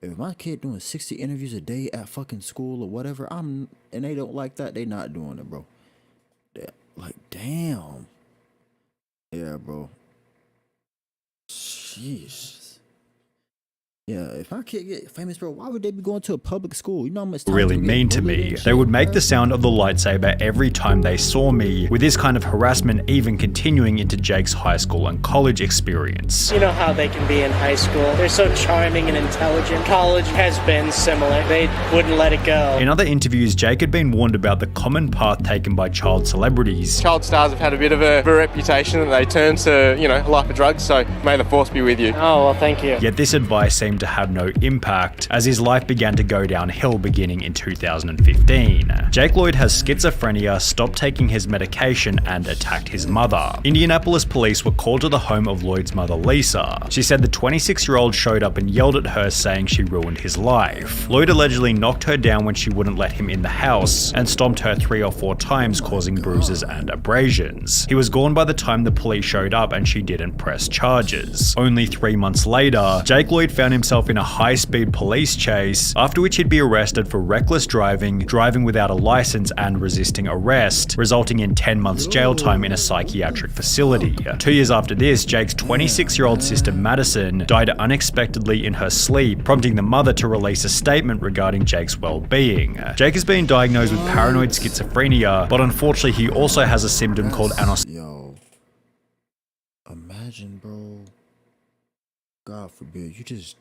if my kid doing 60 interviews a day at fucking school or whatever, and they don't like that, they not doing it, bro. They're like, damn. Yeah, bro. Jeez. Yeah, if our kid get famous, bro, why would they be going to a public school? You know how much time really they get mean to bullied me. and They shit, would make bro? the sound of the lightsaber every time they saw me, with this kind of harassment even continuing into Jake's high school and college experience. You know how they can be in high school. They're so charming and intelligent. College has been similar. They wouldn't let it go. In other interviews, Jake had been warned about the common path taken by child celebrities. Child stars have had a bit of a reputation that they turn to, a life of drugs, so may the force be with you. Oh, well, thank you. Yet this advice seemed to have no impact, as his life began to go downhill beginning in 2015. Jake Lloyd has schizophrenia, stopped taking his medication, and attacked his mother. Indianapolis police were called to the home of Lloyd's mother, Lisa. She said the 26-year-old showed up and yelled at her, saying she ruined his life. Lloyd allegedly knocked her down when she wouldn't let him in the house, and stomped her 3 or 4 times, causing bruises and abrasions. He was gone by the time the police showed up, and she didn't press charges. Only 3 months later, Jake Lloyd found himself in a high-speed police chase, after which he'd be arrested for reckless driving, driving without a license, and resisting arrest, resulting in 10 months jail time in a psychiatric facility. 2 years after this, Jake's 26-year-old sister Madison died unexpectedly in her sleep, prompting the mother to release a statement regarding Jake's well-being. Jake has been diagnosed with paranoid schizophrenia, but unfortunately he also has a symptom called Yo, imagine, bro. God forbid, you just,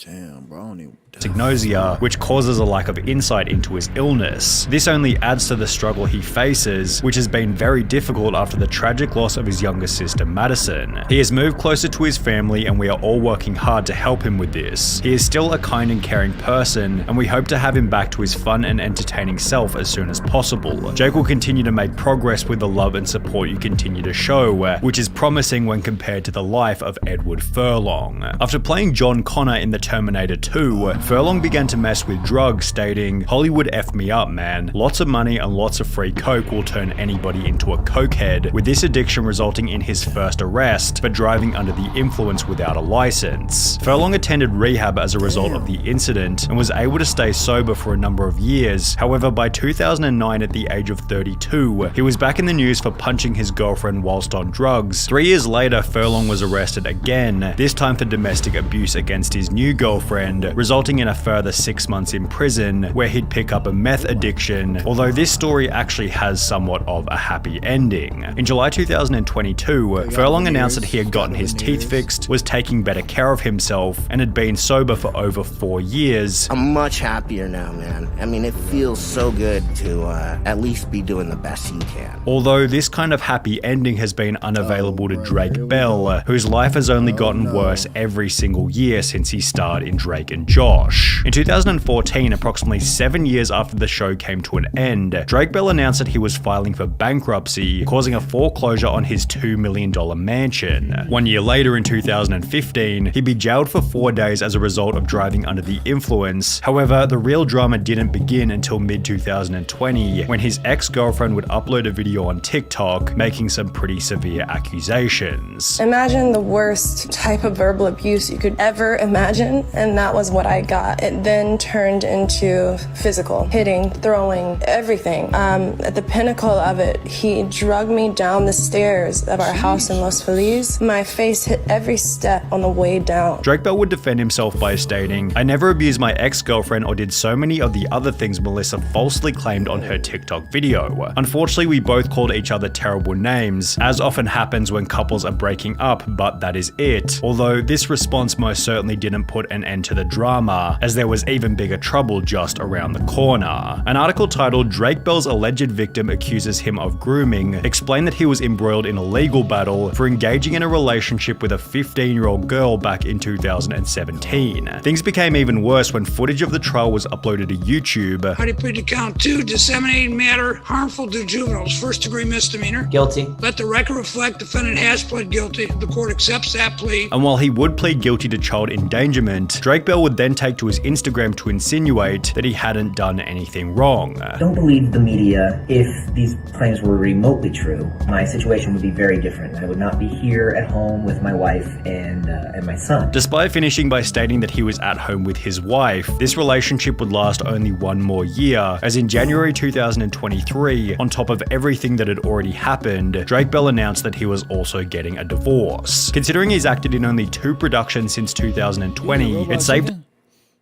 damn, bro, I don't even. anosmia, which causes a lack of insight into his illness. This only adds to the struggle he faces, which has been very difficult after the tragic loss of his younger sister Madison. He has moved closer to his family, and we are all working hard to help him with this. He is still a kind and caring person, and we hope to have him back to his fun and entertaining self as soon as possible. Jake will continue to make progress with the love and support you continue to show, which is promising when compared to the life of Edward Furlong. After playing John Connor in The Terminator 2, Furlong began to mess with drugs, stating, "Hollywood effed me up, man. Lots of money and lots of free coke will turn anybody into a cokehead," with this addiction resulting in his first arrest for driving under the influence without a license. Furlong attended rehab as a result of the incident and was able to stay sober for a number of years. However, by 2009, at the age of 32, he was back in the news for punching his girlfriend whilst on drugs. 3 years later, Furlong was arrested again, this time for domestic abuse against his new girlfriend, resulting in a further 6 months in prison, where he'd pick up a meth addiction, although this story actually has somewhat of a happy ending. In July 2022, Furlong announced that he had gotten his teeth fixed, was taking better care of himself, and had been sober for over 4 years. I'm much happier now, man. I mean, it feels so good to at least be doing the best you can. Although this kind of happy ending has been unavailable to Drake Bell, whose life has only gotten worse every single year since he starred in Drake and Josh. In 2014, approximately 7 years after the show came to an end, Drake Bell announced that he was filing for bankruptcy, causing a foreclosure on his $2 million mansion. 1 year later, in 2015, he'd be jailed for 4 days as a result of driving under the influence. However, the real drama didn't begin until mid-2020, when his ex-girlfriend would upload a video on TikTok, making some pretty severe accusations. Imagine the worst type of verbal abuse you could ever imagine, and that was what I got. It then turned into physical, hitting, throwing, everything. At the pinnacle of it, he dragged me down the stairs of our house in Los Feliz. My face hit every step on the way down. Drake Bell would defend himself by stating, "I never abused my ex-girlfriend or did so many of the other things Melissa falsely claimed on her TikTok video. Unfortunately, we both called each other terrible names, as often happens when couples are breaking up, but that is it." Although this response most certainly didn't put an end to the drama, as there was even bigger trouble just around the corner. An article titled "Drake Bell's Alleged Victim Accuses Him of Grooming" explained that he was embroiled in a legal battle for engaging in a relationship with a 15-year-old girl back in 2017. Things became even worse when footage of the trial was uploaded to YouTube. How do you plead to count 2, disseminating matter harmful to juveniles, first-degree misdemeanor? Guilty. Let the record reflect defendant has pled guilty. The court accepts that plea. And while he would plead guilty to child endangerment, Drake Bell would then take to his Instagram to insinuate that he hadn't done anything wrong. Don't believe the media. If these claims were remotely true, my situation would be very different. I would not be here at home with my wife and my son. Despite finishing by stating that he was at home with his wife, this relationship would last only 1 more year, as in January 2023, on top of everything that had already happened, Drake Bell announced that he was also getting a divorce. Considering he's acted in only 2 productions since 2012, 2020. It saved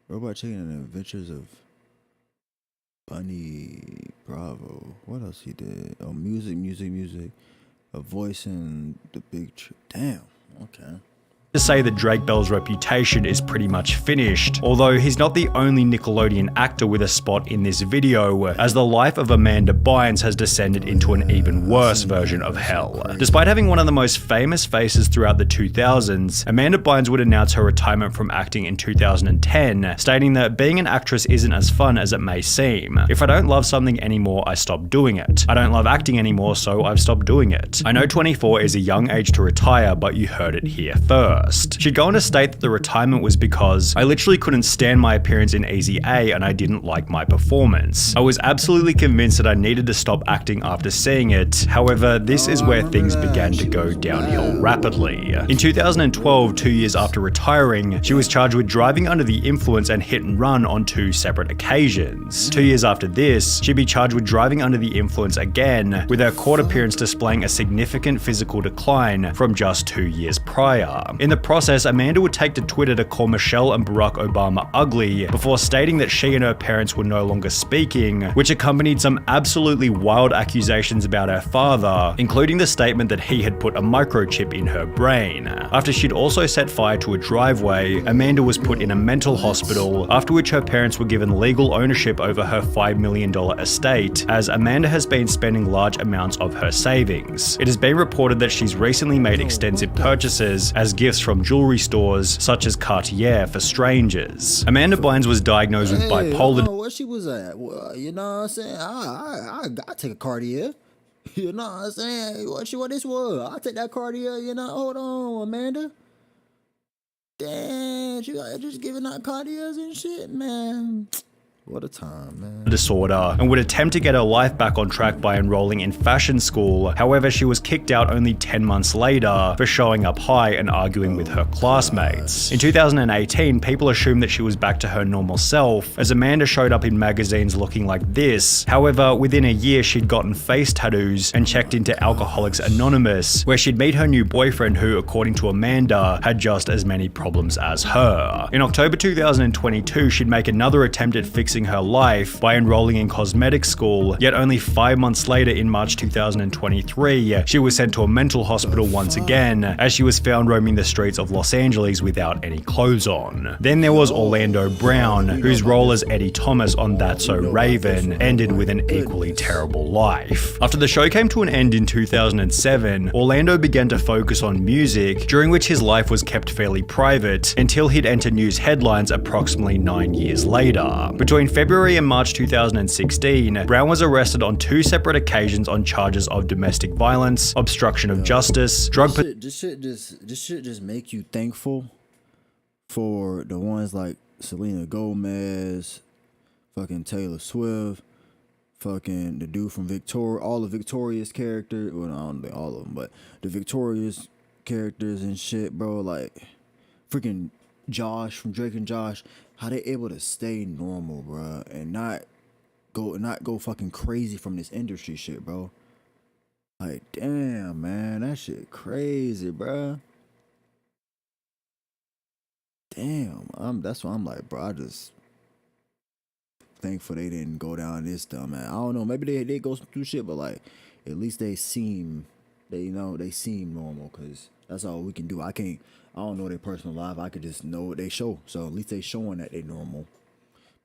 Robot Chicken and the Adventures of Bunny Bravo. What else he did? Oh, music. A voice in the big. Damn. Okay. To say that Drake Bell's reputation is pretty much finished, although he's not the only Nickelodeon actor with a spot in this video, as the life of Amanda Bynes has descended into an even worse version of hell. Despite having one of the most famous faces throughout the 2000s, Amanda Bynes would announce her retirement from acting in 2010, stating that being an actress isn't as fun as it may seem. If I don't love something anymore, I stop doing it. I don't love acting anymore, so I've stopped doing it. I know 24 is a young age to retire, but you heard it here first. She'd go on to state that the retirement was because I literally couldn't stand my appearance in Easy A and I didn't like my performance. I was absolutely convinced that I needed to stop acting after seeing it. However, this is where things began to go downhill rapidly. In 2012, 2 years after retiring, she was charged with driving under the influence and hit and run on 2 separate occasions. 2 years after this, she'd be charged with driving under the influence again, with her court appearance displaying a significant physical decline from just 2 years prior. In the process, Amanda would take to Twitter to call Michelle and Barack Obama ugly before stating that she and her parents were no longer speaking, which accompanied some absolutely wild accusations about her father, including the statement that he had put a microchip in her brain. After she'd also set fire to a driveway, Amanda was put in a mental hospital, after which her parents were given legal ownership over her $5 million estate, as Amanda has been spending large amounts of her savings. It has been reported that she's recently made extensive purchases as gifts from jewelry stores such as Cartier for strangers. Amanda Bynes was diagnosed with bipolar. Where she was at? Well, you know what I'm saying? I take a Cartier. You know what I'm saying? What this was? I'll take that Cartier, you know? Hold on, Amanda. Damn, you got just giving out Cartiers and shit, man. What a time, man. Disorder, and would attempt to get her life back on track by enrolling in fashion school. However, she was kicked out only 10 months later for showing up high and arguing with her classmates. In 2018, people assumed that she was back to her normal self, as Amanda showed up in magazines looking like this. However, within a year, she'd gotten face tattoos and checked into Alcoholics Anonymous, where she'd meet her new boyfriend who, according to Amanda, had just as many problems as her. In October 2022, she'd make another attempt at fixing her life by enrolling in cosmetic school, yet only 5 months later in March 2023, she was sent to a mental hospital once again, as she was found roaming the streets of Los Angeles without any clothes on. Then there was Orlando Brown, whose role as Eddie Thomas on That's So Raven ended with an equally terrible life. After the show came to an end in 2007, Orlando began to focus on music, during which his life was kept fairly private until he'd enter news headlines approximately 9 years later. Between February and March 2016, Brown was arrested on 2 separate occasions on charges of domestic violence, obstruction of justice, drug. This shit just make you thankful for the ones like Selena Gomez, fucking Taylor Swift, fucking the dude from all the Victorious characters. Well, I don't think all of them, but the Victorious characters and shit, bro. Like freaking Josh from Drake and Josh. How they able to stay normal, bro, and not go fucking crazy from this industry shit, bro. Like, damn, man, that shit crazy, bro. Damn, that's why I'm like, bro, I just thankful they didn't go down this dumb, man. I don't know, maybe they go through shit, but like, at least they seem normal, cause that's all we can do. I don't know their personal life. I could just know what they show. So at least they showing that they normal.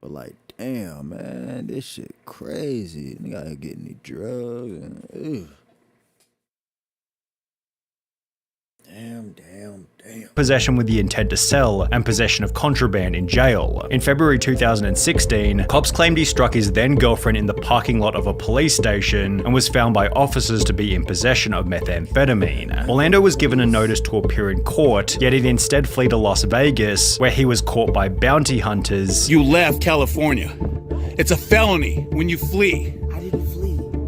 But like, damn, man, this shit crazy. They gotta get any drugs and Damn. Possession with the intent to sell, and possession of contraband in jail. In February 2016, cops claimed he struck his then girlfriend in the parking lot of a police station and was found by officers to be in possession of methamphetamine. Orlando was given a notice to appear in court, yet he'd instead flee to Las Vegas, where he was caught by bounty hunters. You left California. It's a felony when you flee.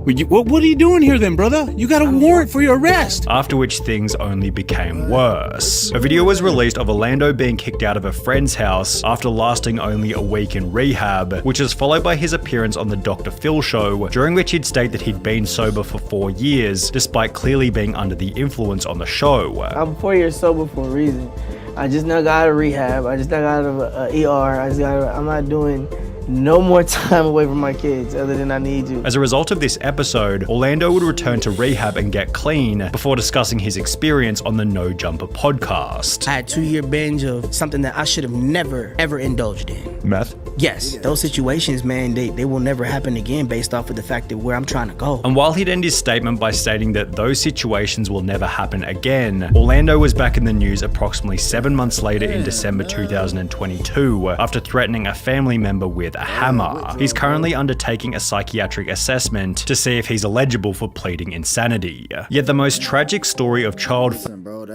What are you doing here then, brother? You got a warrant for your arrest. After which things only became worse. A video was released of Orlando being kicked out of a friend's house after lasting only a week in rehab, which was followed by his appearance on the Dr. Phil show, during which he'd state that he'd been sober for 4 years, despite clearly being under the influence on the show. I'm 4 years sober for a reason. I just now got out of rehab. I just now got out of ER. I'm not doing no more time away from my kids other than I need to. As a result of this episode, Orlando would return to rehab and get clean before discussing his experience on the No Jumper podcast. I had a 2-year binge of something that I should have never, ever indulged in. Meth? Yes, those situations, man, they will never happen again based off of the fact that where I'm trying to go. And while he'd end his statement by stating that those situations will never happen again, Orlando was back in the news approximately 7 months later in December 2022 after threatening a family member with a hammer. He's currently undertaking a psychiatric assessment to see if he's eligible for pleading insanity. Yet the most tragic story of childhood. Listen, bro,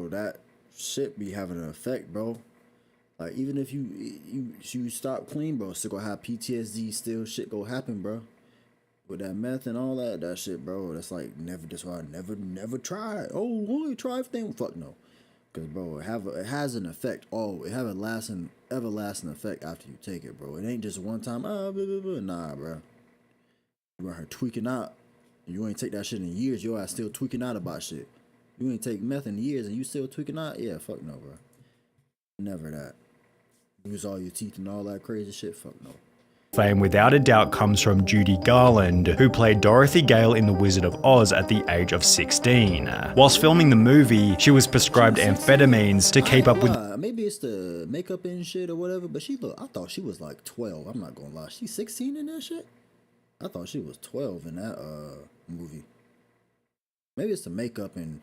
that shit be having an effect, bro. Like, even if you stop clean, bro, still gonna have PTSD, still shit go happen, bro. With that meth and all that shit, bro, that's like that's why I never try. Oh, only try thing. Fuck no. Cause bro, it has an effect. Oh, it have a everlasting effect after you take it, bro. It ain't just one time. Nah, bro. You are tweaking out. You ain't take that shit in years. Your ass still tweaking out about shit. You ain't take meth in years and you still tweaking out. Yeah, fuck no, bro. Never that. Use all your teeth and all that crazy shit. Fuck no. Fame without a doubt comes from Judy Garland, who played Dorothy Gale in The Wizard of Oz at the age of 16. Whilst filming the movie, she was prescribed amphetamines to keep up with... Maybe it's the makeup and shit or whatever, but I thought she was like 12. I'm not gonna lie. She's 16 in that shit? I thought she was 12 in that movie. Maybe it's the makeup and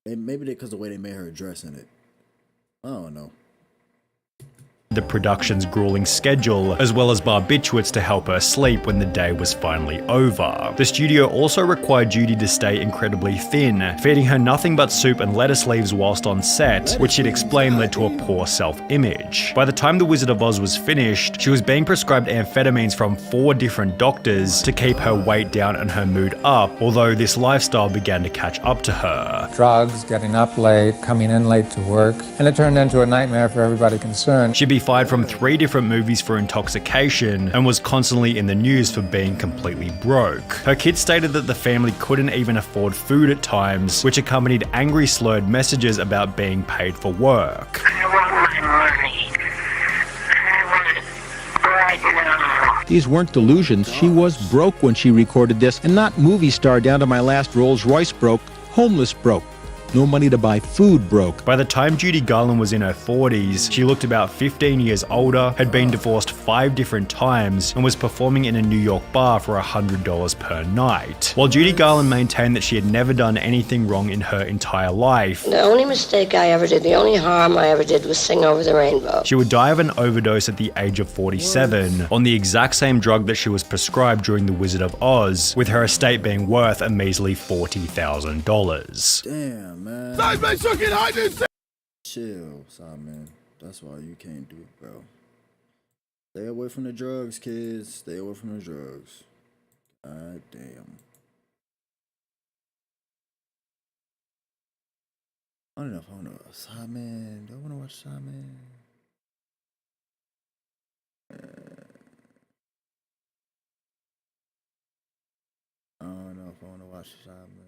maybe because the way they made her dress in it. I don't know. The production's grueling schedule, as well as barbiturates to help her sleep when the day was finally over. The studio also required Judy to stay incredibly thin, feeding her nothing but soup and lettuce leaves whilst on set, which she'd explained led to a poor self-image. By the time The Wizard of Oz was finished, she was being prescribed amphetamines from 4 different doctors to keep her weight down and her mood up, although this lifestyle began to catch up to her. Drugs, getting up late, coming in late to work, and it turned into a nightmare for everybody concerned. She'd be fired from 3 different movies for intoxication and was constantly in the news for being completely broke. Her kids stated that the family couldn't even afford food at times, which accompanied angry slurred messages about being paid for work. I want my money. I want it right now. These weren't delusions. She was broke when she recorded this, and not movie star down to my last Rolls Royce broke, homeless broke. No money to buy food broke. By the time Judy Garland was in her 40s, she looked about 15 years older, had been divorced 5 different times, and was performing in a New York bar for $100 per night. While Judy Garland maintained that she had never done anything wrong in her entire life, the only mistake I ever did, the only harm I ever did was sing Over the Rainbow. She would die of an overdose at the age of 47 on the exact same drug that she was prescribed during The Wizard of Oz, with her estate being worth a measly $40,000. Damn, man. Chill, Simon. That's why you can't do it, bro. Stay away from the drugs, kids. Stay away from the drugs. God damn. I don't know if I want to watch Simon. Do I want to watch Simon? I don't know if I want to watch Simon.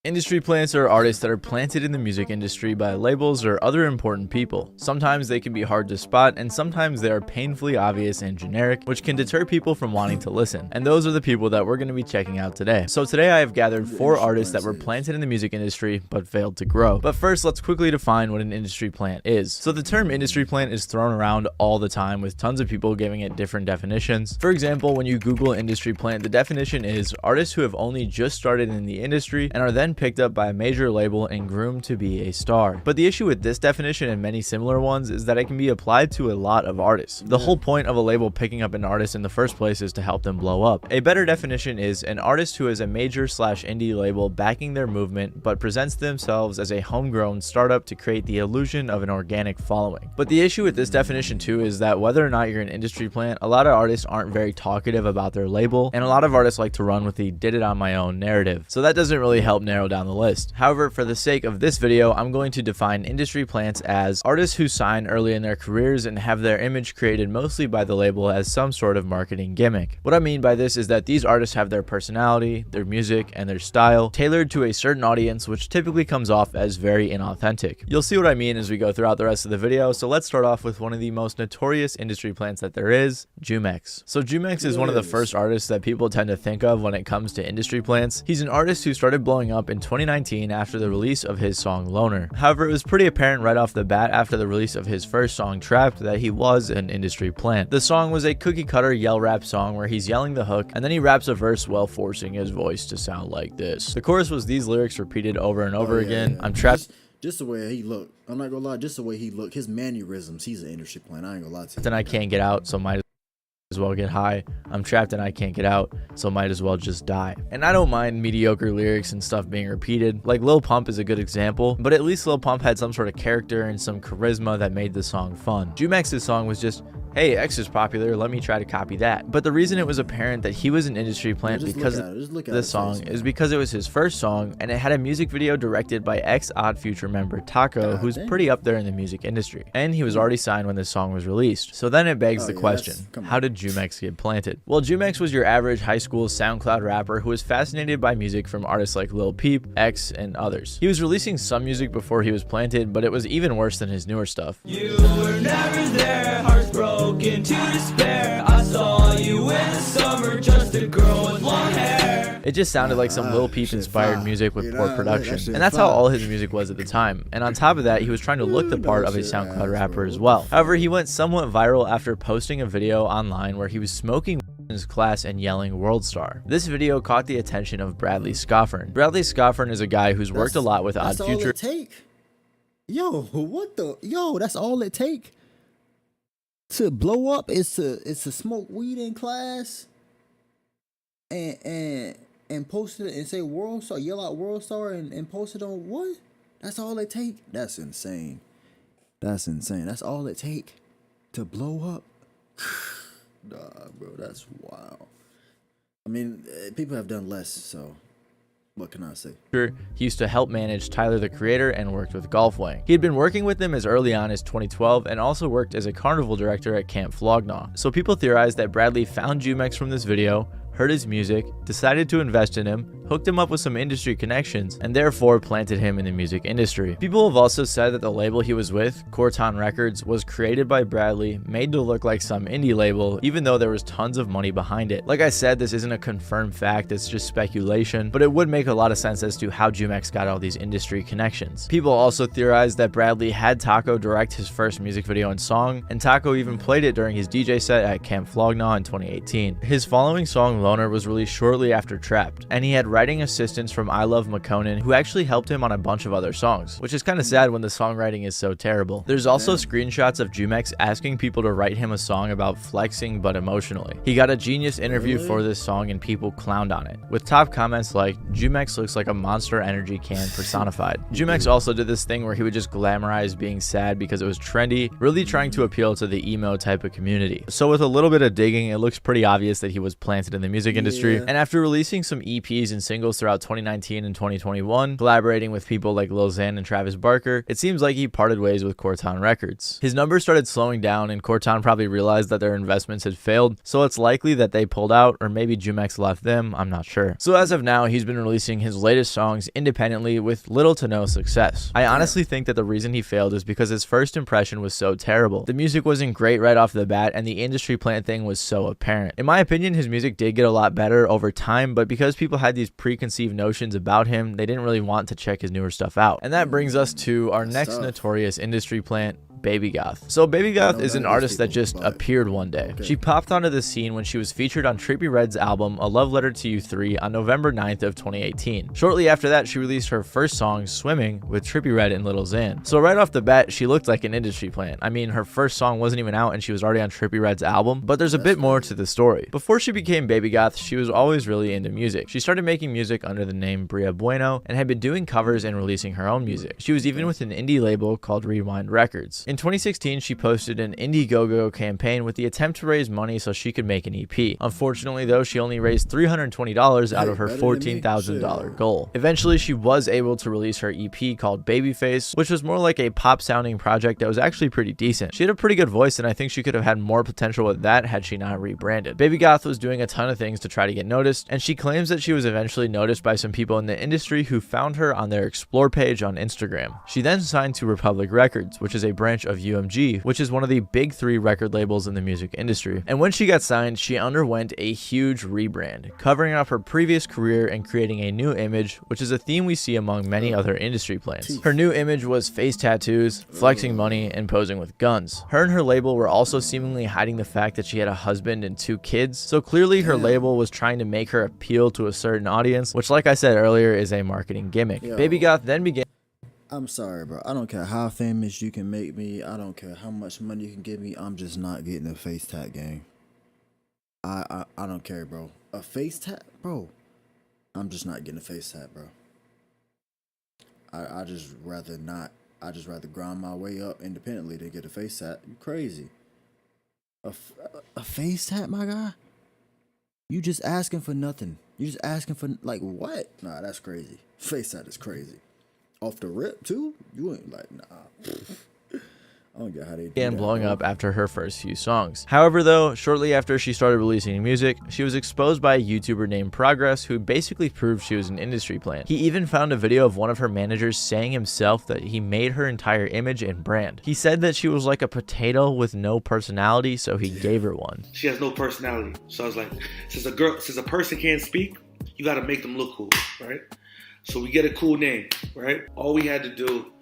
Industry plants are artists that are planted in the music industry by labels or other important people. Sometimes they can be hard to spot, and sometimes they are painfully obvious and generic, which can deter people from wanting to listen. And those are the people that we're going to be checking out today. So today I have gathered 4 artists that were planted in the music industry but failed to grow. But first, let's quickly define what an industry plant is. So the term industry plant is thrown around all the time, with tons of people giving it different definitions. For example, when you Google industry plant, the definition is artists who have only just started in the industry and are then picked up by a major label and groomed to be a star. But the issue with this definition and many similar ones is that it can be applied to a lot of artists. The whole point of a label picking up an artist in the first place is to help them blow up. A better definition is an artist who is a major/indie label backing their movement but presents themselves as a homegrown startup to create the illusion of an organic following. But the issue with this definition too is that whether or not you're an industry plant, a lot of artists aren't very talkative about their label, and a lot of artists like to run with the did it on my own narrative. So that doesn't really help narrow narrow down the list. However, for the sake of this video, I'm going to define industry plants as artists who sign early in their careers and have their image created mostly by the label as some sort of marketing gimmick. What I mean by this is that these artists have their personality, their music, and their style tailored to a certain audience, which typically comes off as very inauthentic. You'll see what I mean as we go throughout the rest of the video, so let's start off with one of the most notorious industry plants that there is, Jumex. So Jumex is one of the first artists that people tend to think of when it comes to industry plants. He's an artist who started blowing up in 2019 after the release of his song Loner. However, it was pretty apparent right off the bat after the release of his first song Trapped that he was an industry plant. The song was a cookie cutter yell rap song where he's yelling the hook and then he raps a verse while forcing his voice to sound like this. The chorus was these lyrics repeated over and over again. I'm trapped. Just the way he looked. I'm not gonna lie, just the way he looked, his mannerisms, he's an industry plant. I ain't gonna lie to you. Then I can't get out, so might as well get high. I'm trapped and I can't get out, so might as well just die. And I don't mind mediocre lyrics and stuff being repeated. Like Lil Pump is a good example, but at least Lil Pump had some sort of character and some charisma that made the song fun. Jumex's song was just, hey, X is popular, let me try to copy that. But the reason it was apparent that he was an industry plant because of this song is because it was his first song and it had a music video directed by ex-Odd Future member Taco, who's pretty up there in the music industry. And he was already signed when this song was released. So then it begs the question, how did Jumex get planted? Well, Jumex was your average high school SoundCloud rapper who was fascinated by music from artists like Lil Peep, X, and others. He was releasing some music before he was planted, but it was even worse than his newer stuff. You were never there, hearts broken to despair. I saw you in the summer, just a girl with long hair. It just sounded like some Lil Peep inspired music with poor production, and that's how all his music was at the time. And on top of that, he was trying to look the part of a SoundCloud rapper as well. However, he went somewhat viral after posting a video online where he was smoking in his class and yelling World Star. This video caught the attention of Bradley Scoffern. Bradley Scoffern is a guy who's worked a lot with Odd Future. Yo, what the? Yo, that's all it take to blow up is to smoke weed in class and post it and say World Star, yell out World Star and post it on what? That's all it take? That's insane. That's insane. That's all it take to blow up. Nah, bro, that's wild. I mean, people have done less, so what can I say? He used to help manage Tyler the Creator and worked with Golfwang. He had been working with them as early on as 2012 and also worked as a carnival director at Camp Flog Gnaw. So people theorized that Bradley found Jumex from this video, heard his music, decided to invest in him, hooked him up with some industry connections, and therefore planted him in the music industry. People have also said that the label he was with, Corton Records, was created by Bradley, made to look like some indie label, even though there was tons of money behind it. Like I said, this isn't a confirmed fact, it's just speculation, but it would make a lot of sense as to how Jumex got all these industry connections. People also theorized that Bradley had Taco direct his first music video and song, and Taco even played it during his DJ set at Camp Flog Gnaw in 2018. His following song, Loner, was released shortly after Trapped, and he had writing assistance from I Love McConan, who actually helped him on a bunch of other songs, which is kind of sad when the songwriting is so terrible. There's also screenshots of Jumex asking people to write him a song about flexing but emotionally. He got a Genius interview for this song and people clowned on it, with top comments like, Jumex looks like a Monster Energy can personified. Jumex also did this thing where he would just glamorize being sad because it was trendy, really trying to appeal to the emo type of community. So with a little bit of digging, it looks pretty obvious that he was planted in the music industry. And after releasing some EPs and singles throughout 2019 and 2021, collaborating with people like Lil Xan and Travis Barker, it seems like he parted ways with Corton Records. His numbers started slowing down and Corton probably realized that their investments had failed, so it's likely that they pulled out, or maybe Jumex left them, I'm not sure. So as of now, he's been releasing his latest songs independently with little to no success. I honestly think that the reason he failed is because his first impression was so terrible. The music wasn't great right off the bat and the industry plant thing was so apparent. In my opinion, his music did get a lot better over time, but because people had these preconceived notions about him, they didn't really want to check his newer stuff out. And that brings us to our next notorious industry plant, Baby Goth. So Baby Goth is an artist that just appeared one day. She popped onto the scene when she was featured on Trippie Redd's album A Love Letter to You 3 on November 9th of 2018. Shortly after that, she released her first song, Swimming, with Trippie Redd and Lil Xan. So right off the bat, she looked like an industry plant. I mean, her first song wasn't even out and she was already on Trippie Redd's album, but there's a bit more to the story. Before she became Baby Goth, she was always really into music. She started making music under the name Bria Bueno and had been doing covers and releasing her own music. She was even with an indie label called Rewind Records. In 2016, she posted an Indiegogo campaign with the attempt to raise money so she could make an EP. Unfortunately, though, she only raised $320 out of her $14,000 goal. Eventually, she was able to release her EP called Babyface, which was more like a pop-sounding project that was actually pretty decent. She had a pretty good voice, and I think she could have had more potential with that had she not rebranded. Baby Goth was doing a ton of things to try to get noticed, and she claims that she was eventually noticed by some people in the industry who found her on their Explore page on Instagram. She then signed to Republic Records, which is a branch of UMG, which is one of the big 3 record labels in the music industry. And when she got signed, she underwent a huge rebrand, covering up her previous career and creating a new image, which is a theme we see among many other industry plants. Her new image was face tattoos, flexing money, and posing with guns. Her and her label were also seemingly hiding the fact that she had a husband and 2 kids, so clearly her label was trying to make her appeal to a certain audience, which, like I said earlier, is a marketing gimmick. Baby Goth then began. I'm sorry, bro. I don't care how famous you can make me. I don't care how much money you can give me. I'm just not getting a face tat, gang. I don't care, bro. A face tat, bro. I'm just not getting a face tat, bro. I just rather not. I just rather grind my way up independently than get a face tat. You crazy? A face tat, my guy? You just asking for nothing. You just asking for like what? Nah, that's crazy. Face tat is crazy. Off the rip too? You ain't like, nah. I don't get how they do began that, blowing bro. up after her first few songs. However, though, shortly after she started releasing music, she was exposed by a YouTuber named Progress, who basically proved she was an industry plant. He even found a video of one of her managers saying himself that he made her entire image and brand. He said that she was like a potato with no personality, so he gave her one. She has no personality. So I was like, since a person can't speak, you gotta make them look cool, right? So we get a cool name, right? All we had to do,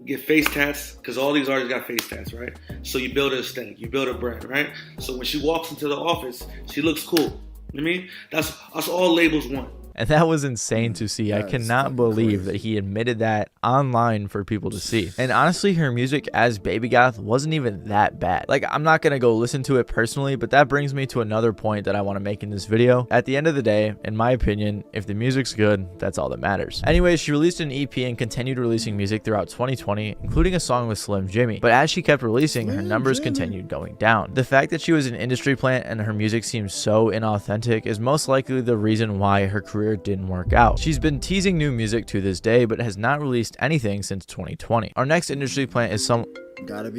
get face tats, because all these artists got face tats, right? So you build a aesthetic, you build a brand, right? So when she walks into the office, she looks cool. You know what I mean? That's all labels want. And that was insane to see. I cannot believe that he admitted that online for people to see. And honestly, her music as Baby Goth wasn't even that bad. Like, I'm not gonna go listen to it personally, but that brings me to another point that I want to make in this video. At the end of the day, in my opinion, if the music's good, that's all that matters. Anyways, she released an EP and continued releasing music throughout 2020, including a song with Slim Jimmy. But as she kept releasing, her numbers continued going down. The fact that she was an industry plant and her music seems so inauthentic is most likely the reason why her career didn't work out. She's been teasing new music to this day, but has not released anything since 2020. Our next industry plant is some...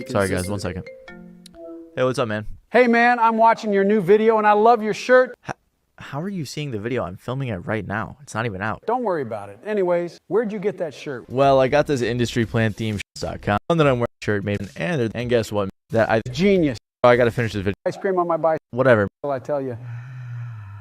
Sorry guys, 1 second. Hey, what's up, man? Hey man, I'm watching your new video and I love your shirt. How are you seeing the video? I'm filming it right now. It's not even out. Don't worry about it. Anyways, where'd you get that shirt? Well, I got this industry plant theme.com. One that I'm wearing a shirt made and guess what? That I genius. I gotta finish this video. Ice cream on my bike. Whatever. I tell you.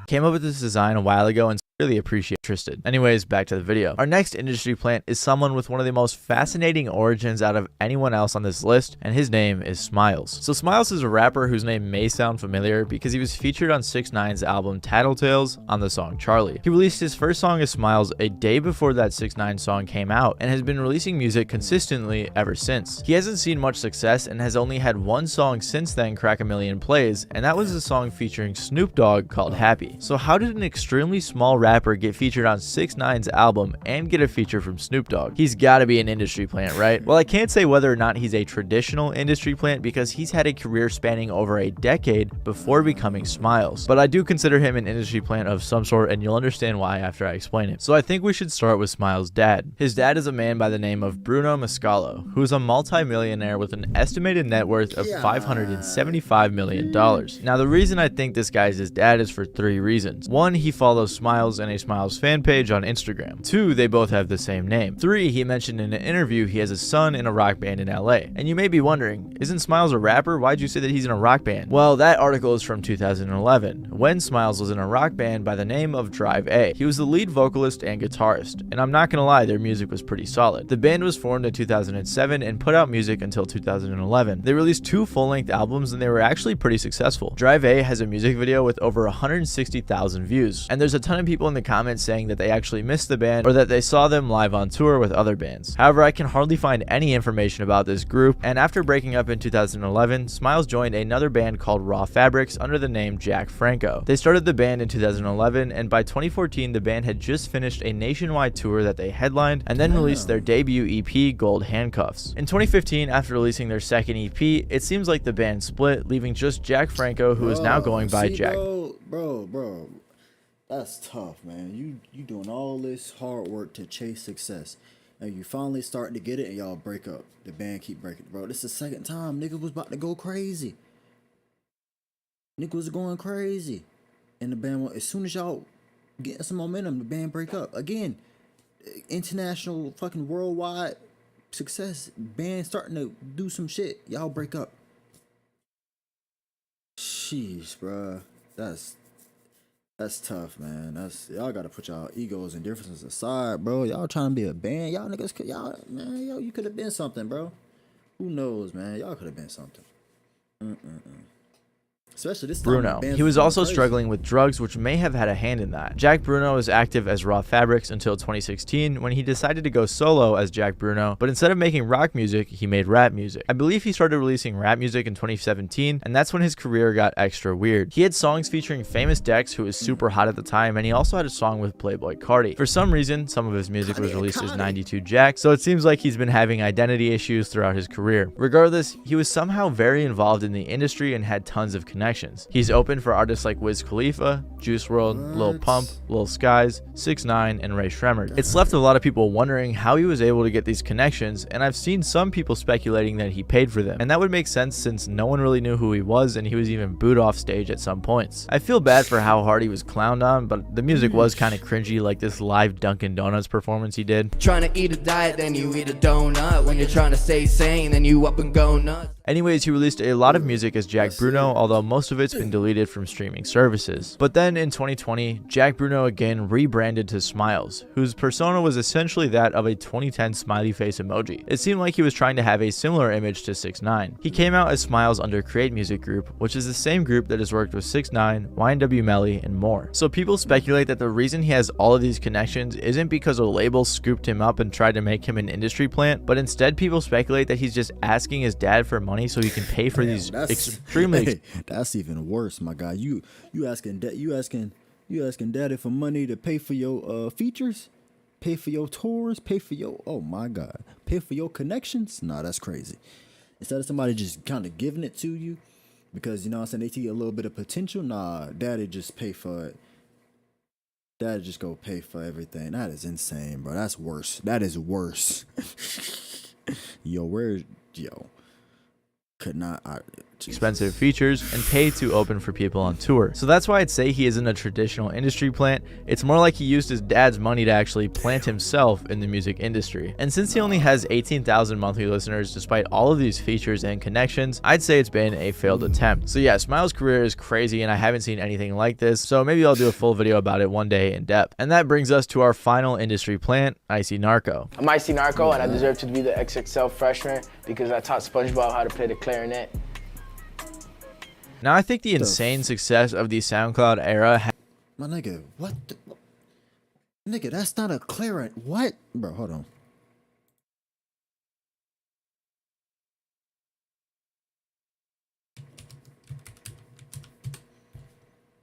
Came up with this design a while ago and really appreciate interested. Anyways, back to the video. Our next industry plant is someone with one of the most fascinating origins out of anyone else on this list, and his name is Smiles. So Smiles is a rapper whose name may sound familiar because he was featured on 6ix9ine's album Tattletales on the song Charlie. He released his first song as Smiles a day before that 6ix9ine song came out and has been releasing music consistently ever since. He hasn't seen much success and has only had one song since then crack 1 million plays, and that was a song featuring Snoop Dogg called Happy. So how did an extremely small rapper get featured on 6ix9ine's album and get a feature from Snoop Dogg? He's gotta be an industry plant, right? Well, I can't say whether or not he's a traditional industry plant because he's had a career spanning over a decade before becoming Smiles. But I do consider him an industry plant of some sort, and you'll understand why after I explain it. So I think we should start with Smiles' dad. His dad is a man by the name of Bruno Mascalo, who is a multi-millionaire with an estimated net worth of $575 million. Now, the reason I think this guy's his dad is for 3 reasons. 1, he follows Smiles and a Smiles fan page on Instagram. 2, they both have the same name. 3, he mentioned in an interview he has a son in a rock band in LA. And you may be wondering, isn't Smiles a rapper? Why'd you say that he's in a rock band? Well, that article is from 2011, when Smiles was in a rock band by the name of Drive A. He was the lead vocalist and guitarist, and I'm not gonna lie, their music was pretty solid. The band was formed in 2007 and put out music until 2011. They released 2 full-length albums and they were actually pretty successful. Drive A has a music video with over 160,000 views, and there's a ton of people people in the comments saying that they actually missed the band or that they saw them live on tour with other bands. However, I can hardly find any information about this group, and after breaking up in 2011, Smiles joined another band called Raw Fabrics under the name Jack Franco. They started the band in 2011, and by 2014 the band had just finished a nationwide tour that they headlined and then released their debut EP, Gold Handcuffs. In 2015, after releasing their second EP, it seems like the band split, leaving just Jack Franco, who is now going by Jack. Bro, that's tough, man. You doing all this hard work to chase success, and you finally starting to get it, and y'all break up. The band keep breaking, bro. This is the second time nigga was about to go crazy. Nigga was going crazy, and the band, as soon as y'all getting some momentum, the band break up again. International, fucking worldwide success. Band starting to do some shit. Y'all break up. Jeez, bro. That's tough, man. Y'all gotta put y'all egos and differences aside, bro. Y'all trying to be a band. Y'all niggas, you could have been something, bro. Who knows, man? Y'all could have been something. Especially this time. Bruno. He was also struggling with drugs, which may have had a hand in that. Jack Bruno was active as Raw Fabrics until 2016, when he decided to go solo as Jack Bruno, but instead of making rock music, he made rap music. I believe he started releasing rap music in 2017, and that's when his career got extra weird. He had songs featuring Famous Dex, who was super hot at the time, and he also had a song with Playboi Carti. For some reason, some of his music was released as 92 Jack, so it seems like he's been having identity issues throughout his career. Regardless, he was somehow very involved in the industry and had tons of connections. He's opened for artists like Wiz Khalifa, Juice WRLD, Lil Pump, Lil Skies, 6ix9ine, and Ray Shremmerd. It's left a lot of people wondering how he was able to get these connections, and I've seen some people speculating that he paid for them, and that would make sense since no one really knew who he was and he was even booed off stage at some points. I feel bad for how hard he was clowned on, but the music was kind of cringy, like this live Dunkin' Donuts performance he did. Trying to eat a diet, then you eat a donut. When you're trying to stay sane, then you up and go nuts. Anyways, he released a lot of music as Jack Bruno, although most of it's been deleted from streaming services. But then in 2020, Jack Bruno again rebranded to Smiles, whose persona was essentially that of a 2010 smiley face emoji. It seemed like he was trying to have a similar image to 6ix9ine. He came out as Smiles under Create Music Group, which is the same group that has worked with 6ix9ine, YNW Melly, and more. So people speculate that the reason he has all of these connections isn't because a label scooped him up and tried to make him an industry plant, but instead people speculate that he's just asking his dad for money so he can pay for these extremely. Hey, that's even worse, my guy. You asking daddy for money to pay for your features, pay for your tours, pay for your pay for your connections. Nah, that's crazy. Instead of somebody just kind of giving it to you because, you know what I'm saying, they see a little bit of potential. Nah, daddy just pay for it. Daddy just go pay for everything. That is insane, bro. That's worse. That is worse. Could not expensive features and pay to open for people on tour. So that's why I'd say he isn't a traditional industry plant. It's more like he used his dad's money to actually plant himself in the music industry. And since he only has 18,000 monthly listeners despite all of these features and connections, I'd say it's been a failed attempt. So yeah, Smiles' career is crazy and I haven't seen anything like this, so maybe I'll do a full video about it one day in depth. And that brings us to our final industry plant, Icy Narco. I'm Icy Narco and I deserve to be the XXL freshman because I taught SpongeBob how to play the clarinet. Now I think the insane success of the SoundCloud era my nigga, what the nigga, that's not a clarinet. What? Bro, hold on.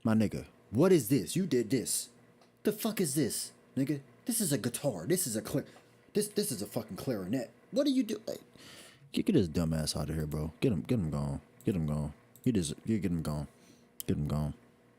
My nigga, what is this? You did this. The fuck is this, nigga? This is a guitar. This is a this is a fucking clarinet. What do you do? Like, get this dumbass out of here, bro. Get him gone. Get him gone. You get him gone. Get him gone.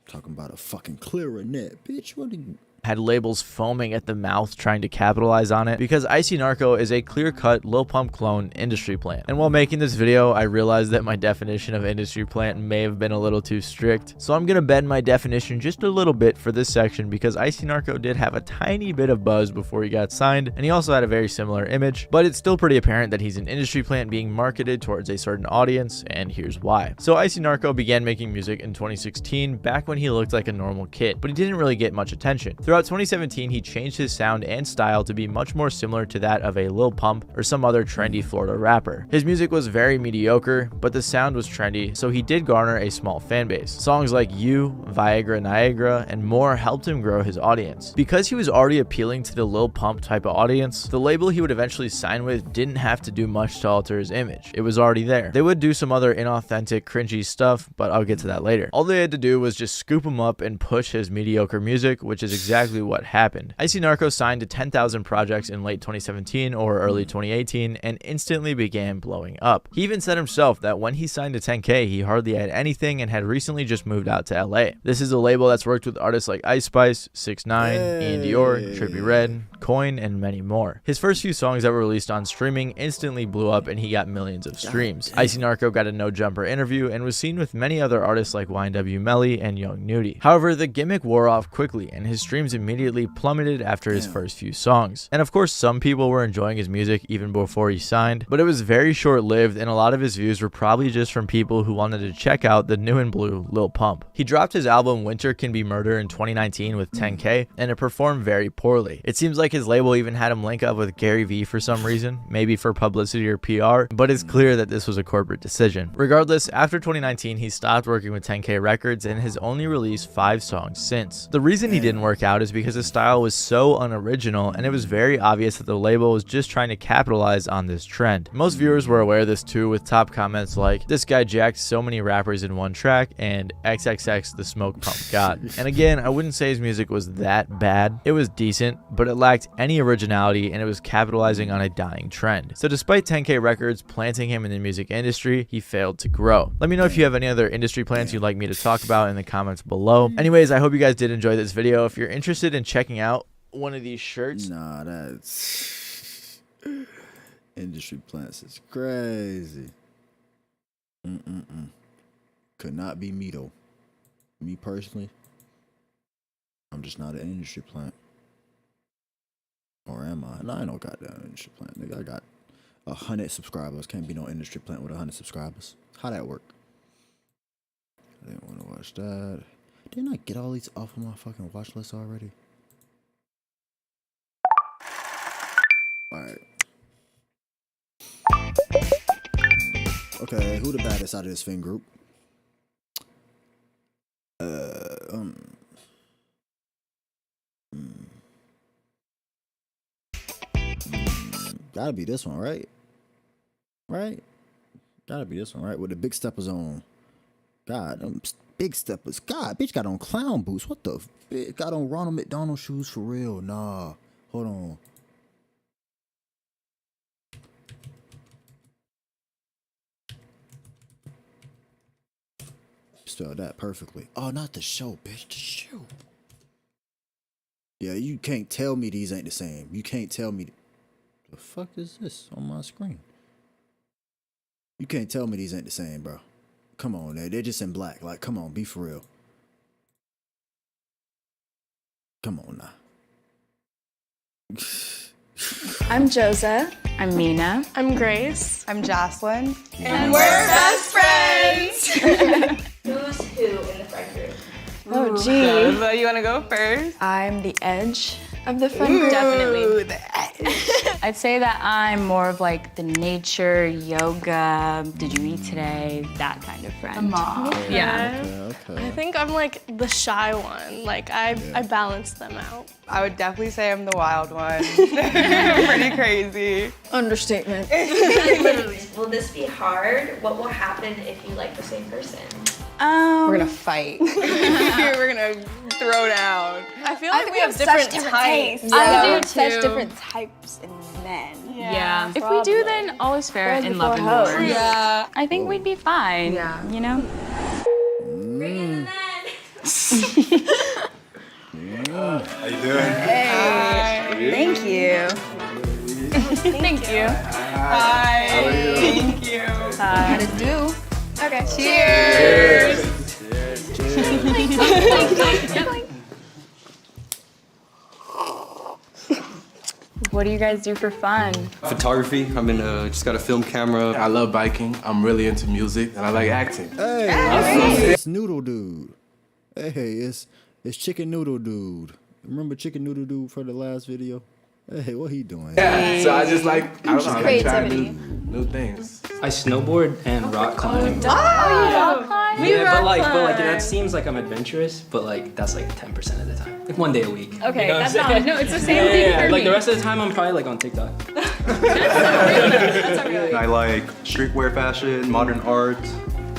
Talking about a fucking clarinet, bitch. What are you? Had labels foaming at the mouth trying to capitalize on it because Icy Narco is a clear-cut Lil Pump clone industry plant. And while making this video, I realized that my definition of industry plant may have been a little too strict. So I'm gonna bend my definition just a little bit for this section because Icy Narco did have a tiny bit of buzz before he got signed, and he also had a very similar image, but it's still pretty apparent that he's an industry plant being marketed towards a certain audience, and here's why. So Icy Narco began making music in 2016, back when he looked like a normal kid, but he didn't really get much attention. Throughout 2017, he changed his sound and style to be much more similar to that of a Lil Pump or some other trendy Florida rapper. His music was very mediocre, but the sound was trendy, so he did garner a small fan base. Songs like You, Viagra Niagara, and more helped him grow his audience. Because he was already appealing to the Lil Pump type of audience, the label he would eventually sign with didn't have to do much to alter his image. It was already there. They would do some other inauthentic, cringy stuff, but I'll get to that later. All they had to do was just scoop him up and push his mediocre music, which is exactly what happened. Icy Narco signed to 10,000 projects in late 2017 or early 2018 and instantly began blowing up. He even said himself that when he signed to 10K, he hardly had anything and had recently just moved out to LA. This is a label that's worked with artists like Ice Spice, 6ix9ine, Ian Dior, Trippie Redd, Coin, and many more. His first few songs that were released on streaming instantly blew up and he got millions of streams. Icy Narco got a No Jumper interview and was seen with many other artists like YNW Melly and Young Nudy. However, the gimmick wore off quickly and his streams immediately plummeted after his first few songs. And of course, some people were enjoying his music even before he signed, but it was very short-lived and a lot of his views were probably just from people who wanted to check out the new and blue Lil Pump. He dropped his album Winter Can Be Murder in 2019 with 10K and it performed very poorly. It seems like his label even had him link up with Gary Vee for some reason, maybe for publicity or PR, but it's clear that this was a corporate decision. Regardless, after 2019, he stopped working with 10K Records and has only released 5 songs since. The reason he didn't work out is because his style was so unoriginal and it was very obvious that the label was just trying to capitalize on this trend. Most viewers were aware of this too, with top comments like, "This guy jacked so many rappers in one track," and "XXX the smoke pump god." And again, I wouldn't say his music was that bad. It was decent, but it lacked any originality and it was capitalizing on a dying trend. So despite 10K Records planting him in the music industry, he failed to grow. Let me know if you have any other industry plans you'd like me to talk about in the comments below. Anyways, I hope you guys did enjoy this video. If you're interested in checking out one of these shirts, nah, that's industry plants is crazy. Could not be me though. Me personally, I'm just not an industry plant. Or am I? No, I ain't no goddamn industry plant. Nigga, I got 100 subscribers. Can't be no industry plant with 100 subscribers. How that work? I didn't want to watch that. Didn't I get all these off of my fucking watch list already? Alright. Okay, who the baddest out of this Finn group? Gotta be this one, right? Right? Gotta be this one, right? With the big steppers on. God, them big steppers. God, bitch got on clown boots. What the? Bitch got on Ronald McDonald shoes for real? Nah. Hold on. Spelled that perfectly. Oh, not the show, bitch. The shoe. Yeah, you can't tell me these ain't the same. You can't tell me. The fuck is this on my screen? You can't tell me these ain't the same, bro. Come on, they're just in black. Like, come on, be for real. Come on now. I'm Josa. I'm Mina. I'm Grace. I'm Jocelyn. And we're best friends. Who's who in the friend group? Oh, gee. You want to go first? I'm the edge of the friend group. Definitely. The edge. I'd say that I'm more of like the nature, yoga, did you eat today, that kind of friend. A mom. Yeah. Okay. I think I'm like the shy one. Like I balance them out. I would definitely say I'm the wild one. Pretty crazy. Understatement. Literally. Will this be hard? What will happen if you like the same person? We're gonna fight. We're gonna throw down. I feel like we have different types. Yeah. I do such different types in men. Yeah. If we do, then all is fair in love and war. Yeah. I think we'd be fine. Yeah. You know? Bring in the men. How you doing? Hey. Thank you. Thank you. Hi. Thank you. How to do? Okay. Cheers. What do you guys do for fun? Photography. I'm in just got a film camera. I love biking. I'm really into music, and I like acting. Hey, it's Noodle Dude. Hey, it's Chicken Noodle Dude. Remember Chicken Noodle Dude for the last video? Hey, what he doing? Yeah, so I just like, I don't know, I like trying Creativity. new things. I snowboard and rock climb. You rock climb? Yeah, but like that seems like I'm adventurous, but like that's like 10% of the time. Like one day a week. Okay, You know what that's I'm saying? not. No, it's the same thing for Like me. the rest of the time, I'm probably like on TikTok. I like streetwear fashion, modern art,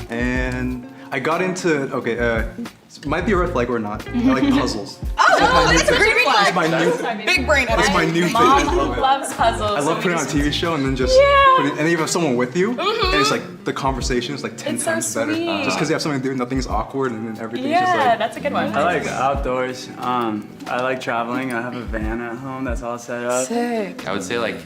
and I got into, it might be a red flag or not. I like puzzles. Oh, that's a great That's my new, Big brain. that's my new thing. Mom I love it. loves puzzles. I love putting it on a TV show and then just put it, and then you have someone with you, and it's like the conversation is like 10 It's so times better. sweet. Just because you have something to do, nothing's awkward, and then everything's Yeah, just like. that's a good one. I like outdoors. I like traveling. I have a van at home that's all set up. Sick. I would say like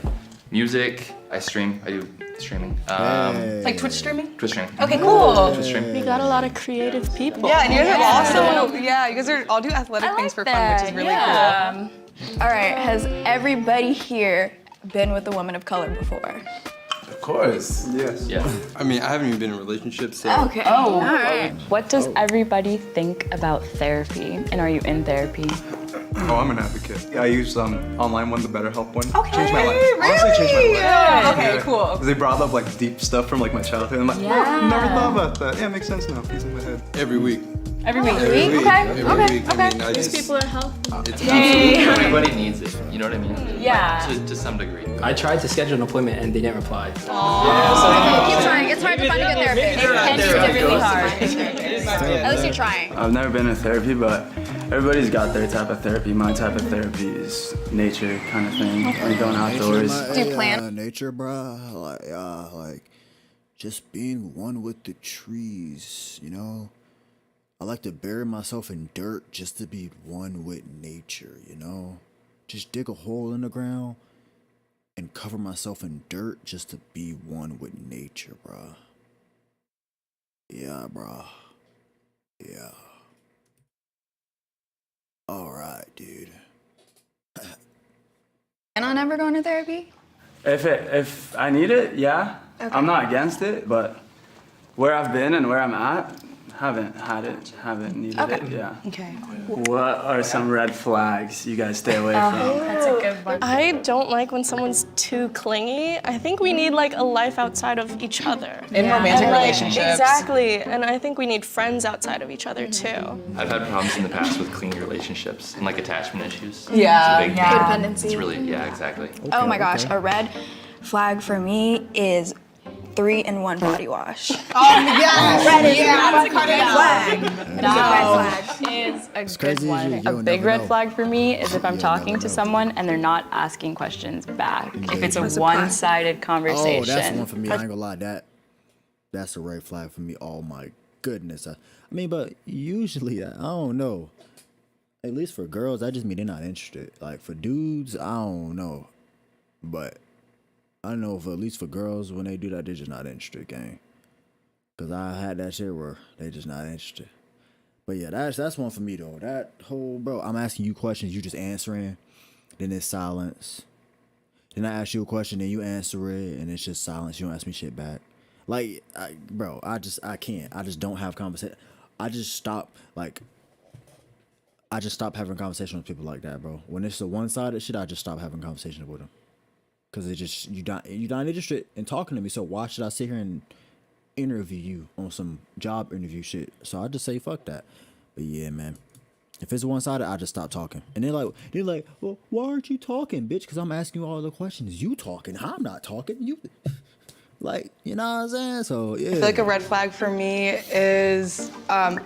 music. I stream. I do streaming. Like Twitch streaming? Twitch streaming. Okay, cool. Twitch stream. We got a lot of creative people. Yeah, and you guys are also, you guys are all do athletic things for fun, which is really cool. All right, has everybody here been with a woman of color before? Of course. Yes. Yeah. I mean, I haven't even been in a relationship, so. Okay. Oh, all right. What does everybody think about therapy? And are you in therapy? Oh, I'm an advocate. Yeah, I use online one, the BetterHelp one. Okay. Changed my life. Really? Honestly, changed my life. Yeah. Okay, cool. 'Cause they brought up like deep stuff from like my childhood. I'm like, Yeah. oh, never thought about that. Yeah, it makes sense now. Piece in my head. Every week. Every week. Every week. Okay. Every Okay. week. I Okay. mean, I These just- people are healthy. It's everybody needs it. You know what I mean? Yeah. Like, to some degree. I tried to schedule an appointment and they didn't reply. Keep trying. It's hard to find a good therapist. It can be really hard. At least you're trying. I've never been in therapy, but everybody's got their type of therapy. My type of therapy is nature kind of thing. Like going outdoors. Do you plan? Nature, bruh. Like just being one with the trees, you know? I like to bury myself in dirt just to be one with nature, you know? Just dig a hole in the ground and cover myself in dirt just to be one with nature, bruh. Yeah, bruh. Yeah. Alright, dude. And on ever going to therapy? If I need it, yeah. Okay. I'm not against it, but where I've been and where I'm at, haven't had it, haven't needed it, yeah. Okay. What are some red flags you guys stay away from? That's a good one. I don't like when someone's too clingy. I think we need like a life outside of each other. In romantic And, like, relationships. Exactly. And I think we need friends outside of each other too. I've had problems in the past with clingy relationships and like attachment issues. Yeah. It's a big Codependency. It's really, yeah, exactly. Oh my gosh, a red flag for me is 3-in-1 body wash. Yes. Red is Yeah. not a Cut it red out. flag. That is a good crazy one. as you A will big never red know. flag for me is if I'm You'll talking never to know. someone and they're not asking questions back. If it's a Engagement. one-sided conversation. Oh, that's one for me. I ain't gonna lie. That's a red flag for me. Oh my goodness. I mean, but usually I don't know. At least for girls, I just mean they're not interested. Like for dudes, I don't know. But I know for at least for girls, when they do that, they're just not interested, gang. Cause I had that shit where they just not interested. But yeah, that's one for me though. That whole I'm asking you questions, you just answering, then it's silence. Then I ask you a question, then you answer it, and it's just silence. You don't ask me shit back. Like, I can't. I just don't have conversation. I just stop having conversation with people like that, bro. When it's a one-sided shit, I just stop having conversations with them. Cause it just you're not interested in talking to me. So why should I sit here and interview you on some job interview shit? So I just say fuck that. But yeah, man. If it's one-sided, I just stop talking. And they're like, well, why aren't you talking, bitch? Because I'm asking you all the questions. You talking. I'm not talking. You, like, you know what I'm saying? So, yeah. I feel like a red flag for me is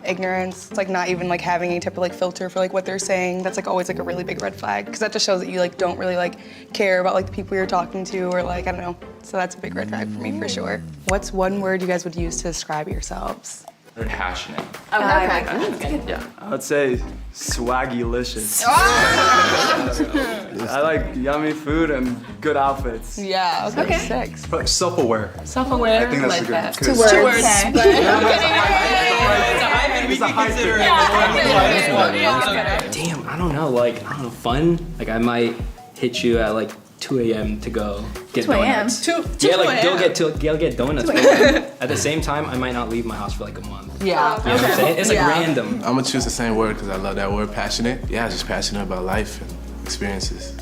ignorance. It's like not even like having any type of like filter for like what they're saying. That's like always like a really big red flag because that just shows that you like don't really like care about like the people you're talking to or like, I don't know. So that's a big red flag for me for sure. What's one word you guys would use to describe yourselves? They're passionate. Okay. Yeah. I would say swaggy-licious. I like yummy food and good outfits. Yeah, okay. Six. But self-aware. Self-aware. I think that's like a good. that. 'cause- 2 words. 2 words. It's a hyphen. Damn, I don't know, fun. Like I might hit you at like 2 a.m. to go get 2 a.m.? donuts. Two Yeah, like 2 go get donuts. 2 But a.m. at the same time, I might not leave my house for like a month. Yeah. You know what I'm saying? It's like random. I'm gonna choose the same word because I love that word, passionate. Yeah, just passionate about life and experiences.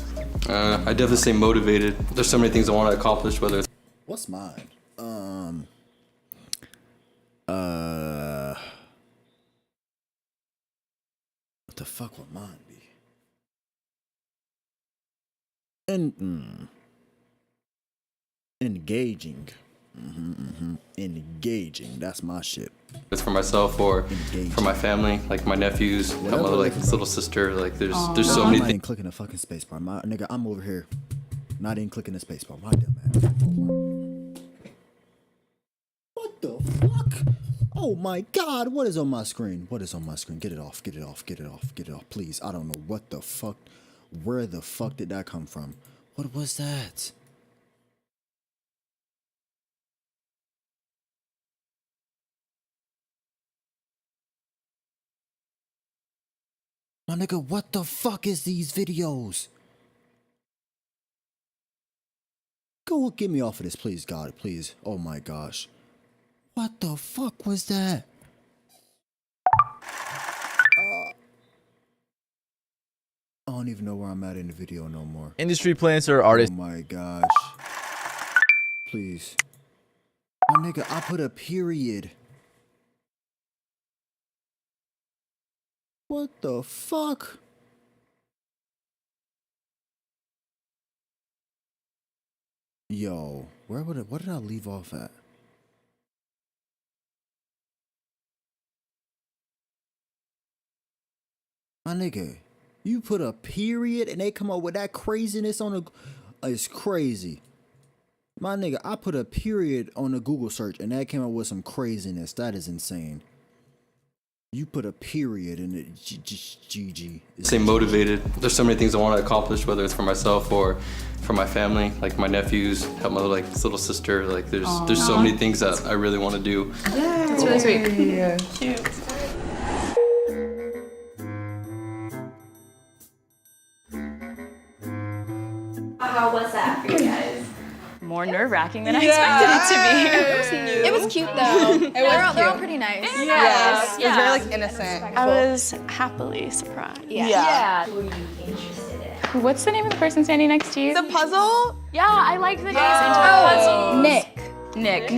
I definitely say motivated. There's so many things I want to accomplish, whether it's What's mine? What the fuck would mine be? Engaging. Engaging. That's my shit. it's for myself or for my family, like my nephews, my Whatever, like little sister. Like there's so many I'm not even things. clicking the fucking space bar. My nigga, I'm over here. Not even clicking the space bar. My dumb ass. What the fuck? Oh my god, what is on my screen? What is on my screen? Get it off, get it off, get it off, get it off. Please. I don't know what the fuck. Where the fuck did that come from? What was that? My nigga, what the fuck is these videos? Go get me off of this, please, God, please. Oh my gosh. What the fuck was that? I don't even know where I'm at in the video no more. Industry plants or artists. Oh my gosh. Please. My nigga, I put a period. What the fuck? Yo, what did I leave off at? My nigga, you put a period and they come up with that craziness on the... It's crazy. My nigga, I put a period on the Google search and that came up with some craziness. That is insane. You put a period in it, GG. Say motivated. There's so many things I want to accomplish, whether it's for myself or for my family, like my nephews, help my little sister. Like there's so many things that I really want to do. Yeah, that's really sweet. Yeah. Cute. How was that for you guys? More nerve-wracking than I expected it to be. It was cute though. They're all pretty nice. Yeah. It was very like innocent. I was happily surprised. Yeah. Who are you interested in? What's the name of the person standing next to you? The puzzle? Yeah, I like that he's into puzzles. Nick.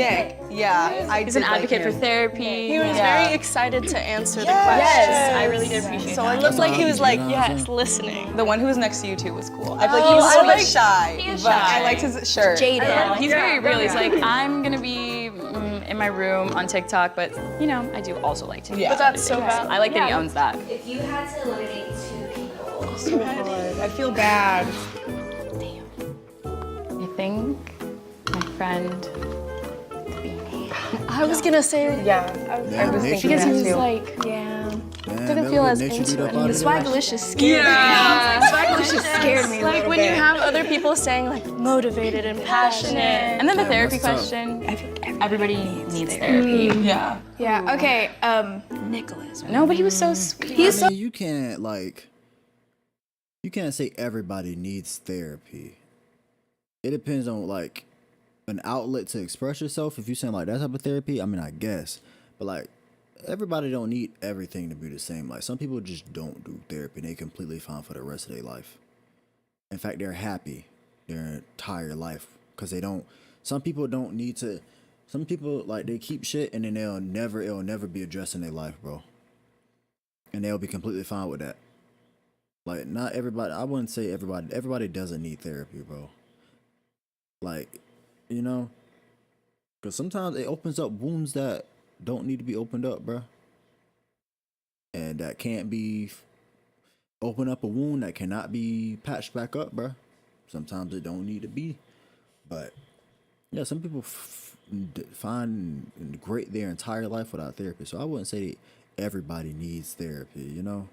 Yeah. He's an advocate for therapy. He was very excited to answer the questions. Yes, I really did appreciate So that. it looked like he was like, yes, listening. The one who was next to you too was cool. I feel like he was so like shy. He is but shy. I liked his shirt. Jaded. He's very real. He's like, I'm gonna be in my room on TikTok, but you know, I do also like TikTok. Yeah. But that's so valid. I like that he owns that. If you had to eliminate 2 people, So hard. I feel bad. I think my friend. I was gonna say, Yeah. I was thinking because that he was too. like, yeah, Damn, didn't that feel would as make you into do it. that The part Swagalicious scared me. Swagalicious scared me a Like little when bit. you have other people saying like motivated and passionate. And then the Damn, therapy that's tough. question. Everybody needs therapy. Yeah. yeah. Okay. Nicholas. No, but he was so sweet. I mean, you can't say everybody needs therapy. It depends on like an outlet to express yourself. If you're saying like that type of therapy, I mean, I guess, but like everybody don't need everything to be the same. Like some people just don't do therapy and they completely fine for the rest of their life. In fact, they're happy their entire life because they don't. Some people don't need to. Some people like they keep shit and then it'll never be addressed in their life, bro. And they'll be completely fine with that. Like not everybody. I wouldn't say everybody. Everybody doesn't need therapy, bro. Like, you know, because sometimes it opens up wounds that don't need to be opened up, bro. And that can't be open up a wound that cannot be patched back up, bro. Sometimes it don't need to be. But yeah, some people find great their entire life without therapy. So I wouldn't say everybody needs therapy, you know?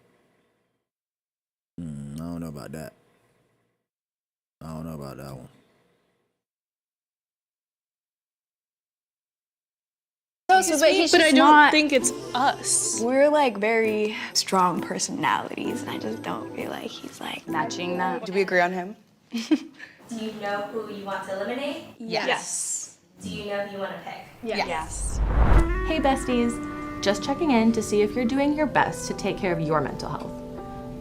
I don't know about that. I don't know about that one. But I don't think it's us. We're like very strong personalities, and I just don't feel like he's like matching that. Do we agree on him? Do you know who you want to eliminate? Yes. Do you know who you want to pick? Yes. Hey besties, just checking in to see if you're doing your best to take care of your mental health.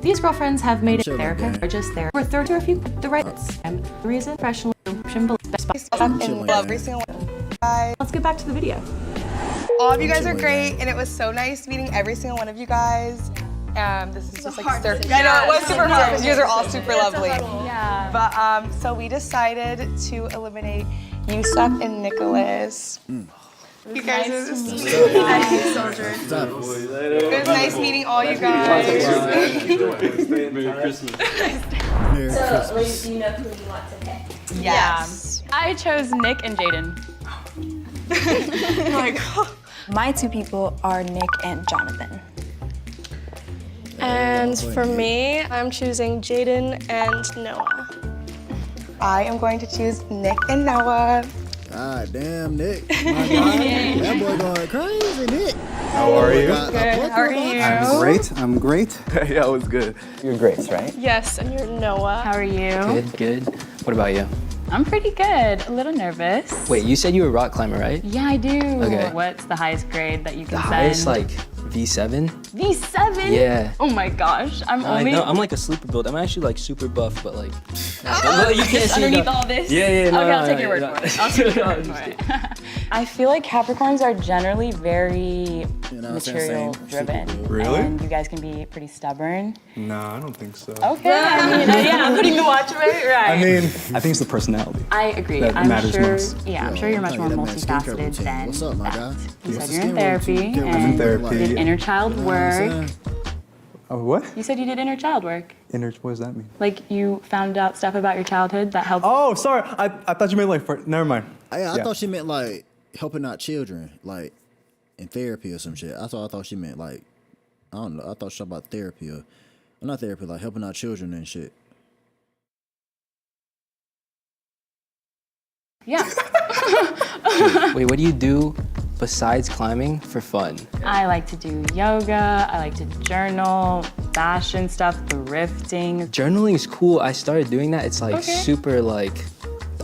These girlfriends have made it therapist or just there. We're third to a few the right time. The reason professional every single one. Let's get back to the video. All of you guys are great, and it was so nice meeting every single one of you guys. This is just like I know it was super hard because you guys are all super lovely. Yeah. But so we decided to eliminate Yusuf and Nicholas. You guys are the sweetest soldiers. It was nice meeting all you guys. Merry Christmas. So, ladies, do you know who you want to pick? Yes. I chose Nick and Jaden. Oh my God. My two people are Nick and Jonathan. And for me, I'm choosing Jaden and Noah. I am going to choose Nick and Noah. God damn, Nick. My God. That boy going crazy, Nick. How are you? Good. How are you? I'm great. Yeah, it was good. You're Grace, right? Yes, and you're Noah. How are you? Good. What about you? I'm pretty good. A little nervous. Wait, you said you were a rock climber, right? Yeah, I do. Okay. What's the highest grade that you can The send? highest, like V7. V7? Yeah. Oh my gosh. I know. I'm like a sleeper build. I'm actually like super buff, but like. You can't Just see underneath all this? Yeah. No, okay, I'll take your word no. for it. I'll take your word for it. I feel like Capricorns are generally very material driven. Really? And you guys can be pretty stubborn. Nah, I don't think so. Okay, I mean, yeah, I'm putting the watch away, right? I mean, I think it's the personality. I agree. That I'm matters sure. most. Yeah, I'm sure you're much more multifaceted than What's up, my guy? that. You What's said the you're in skin therapy routine? and I'm in therapy. did inner child work. Oh, what? You said you did inner child work. What does that mean? Like you found out stuff about your childhood that helped. Oh, sorry. I thought you meant like never mind. I thought she meant like helping out children, like in therapy or some shit. I thought she meant like, I don't know. I thought she was about therapy or not therapy, like helping out children and shit. Yeah. Wait, what do you do besides climbing for fun? I like to do yoga. I like to journal, fashion stuff, thrifting. Journaling is cool. I started doing that. It's like super like,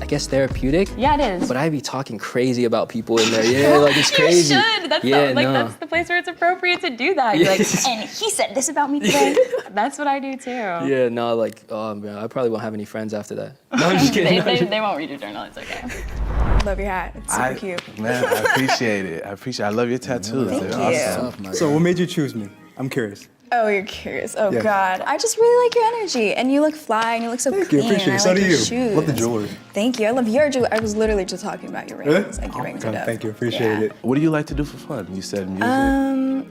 I guess therapeutic. Yeah, it is. But I'd be talking crazy about people in there. Yeah, like it's crazy. You should. That's that's the place where it's appropriate to do that. You're like, and he said this about me today. That's what I do too. Yeah, no, like, oh man, I probably won't have any friends after that. No, I'm just kidding. they won't read your journal. It's okay. Love your hat. It's super cute. Man, I appreciate it. I love your tattoos. Thank They're you. awesome. So what made you choose me? I'm curious. Oh, you're curious. Oh, Yeah. God. I just really like your energy. And you look fly and you look so Thank you. clean. Appreciate it. I So like do your you. shoes. Love the jewelry. Thank you. I love your jewelry. I was literally just talking about your rings. Really? Like your rings are God, dope. thank you. Appreciate it. What do you like to do for fun? You said music.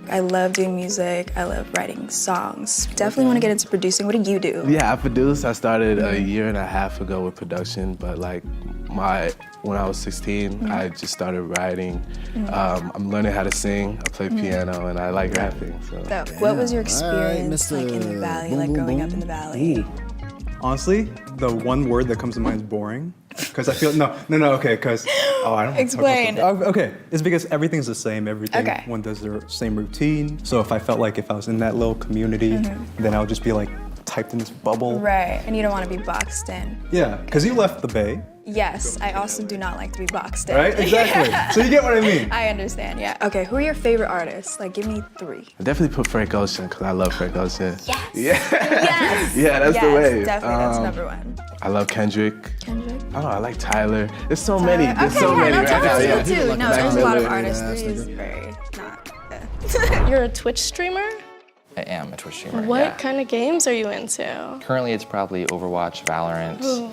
I love doing music. I love writing songs. Definitely want to get into producing. What do you do? Yeah, I produce. I started a year and a half ago with production, but like when I was 16, I just started writing. I'm learning how to sing. I play piano and I like rapping. So. Dope. What was your experience like in the valley, like growing up in the valley? Honestly, the one word that comes to mind is boring. Because I feel no. Okay, because I don't. wanna talk Explain. about that. Okay, it's because everything's the same. Everything. Okay. One does their same routine. So if I felt like if I was in that little community, then I would just be like typed in this bubble. Right. And you don't want to be boxed in. Yeah, because you left the Bay. Yes, I also do not like to be boxed in. Right? Exactly. So you get what I mean. I understand, yeah. Okay, who are your favorite artists? Like, give me 3. I definitely put Frank Ocean because I love Frank Ocean. Yes. Yeah. Yes. Yeah, that's the way. Definitely, that's number 1. I love Kendrick. Kendrick? I don't know, I like Tyler. There's so many. There's Okay, so many no, right now. Tyler's Yeah. good too. No, there's a lot of artists. Yeah. 3 is very not. You're a Twitch streamer? I am a Twitch streamer. What yeah. kind of games are you into? Currently, it's probably Overwatch, Valorant.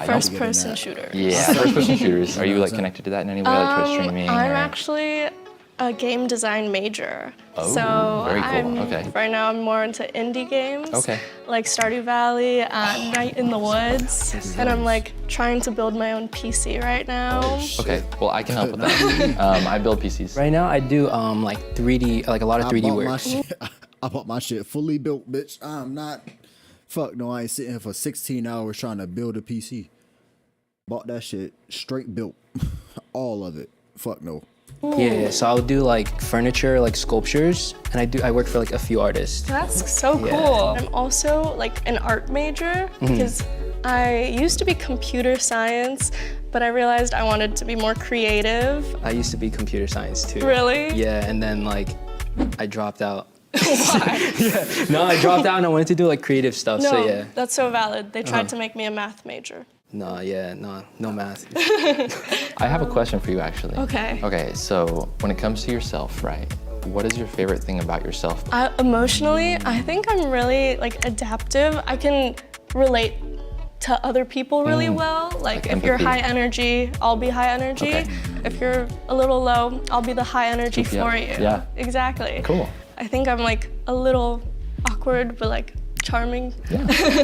First-person shooter. Yeah, first-person shooters. Are you like connected to that in any way, like Twitch streaming? I'm or? actually a game design major. Oh, so very cool. Okay. Right now, I'm more into indie games. Okay. Like Stardew Valley, Night in the Woods, and I'm like trying to build my own PC right now. Okay. Well, I can help with that. I build PCs. Right now, I do like 3D, like a lot of 3D work. I bought my shit fully built, bitch. I'm not. Fuck no, I ain't sitting here for 16 hours trying to build a PC. Bought that shit straight built. All of it. Fuck no. Yeah, so I'll do like furniture, like sculptures, and I work for like a few artists. That's so cool. Yeah. I'm also like an art major because I used to be computer science, but I realized I wanted to be more creative. I used to be computer science too. Really? Yeah, and then like I dropped out. No, I dropped out and I wanted to do like creative stuff. No, So yeah. that's so valid. They tried Uh-huh. to make me a math major. No, no math. I have a question for you, actually. Okay. Okay, so when it comes to yourself, right? What is your favorite thing about yourself? Emotionally, I think I'm really like adaptive. I can relate to other people really well. Like if you're empathy. high energy, I'll be high energy. Okay. If you're a little low, I'll be the high energy Keep you for up. you. Yeah. Exactly. Cool. I think I'm like a little awkward, but like charming.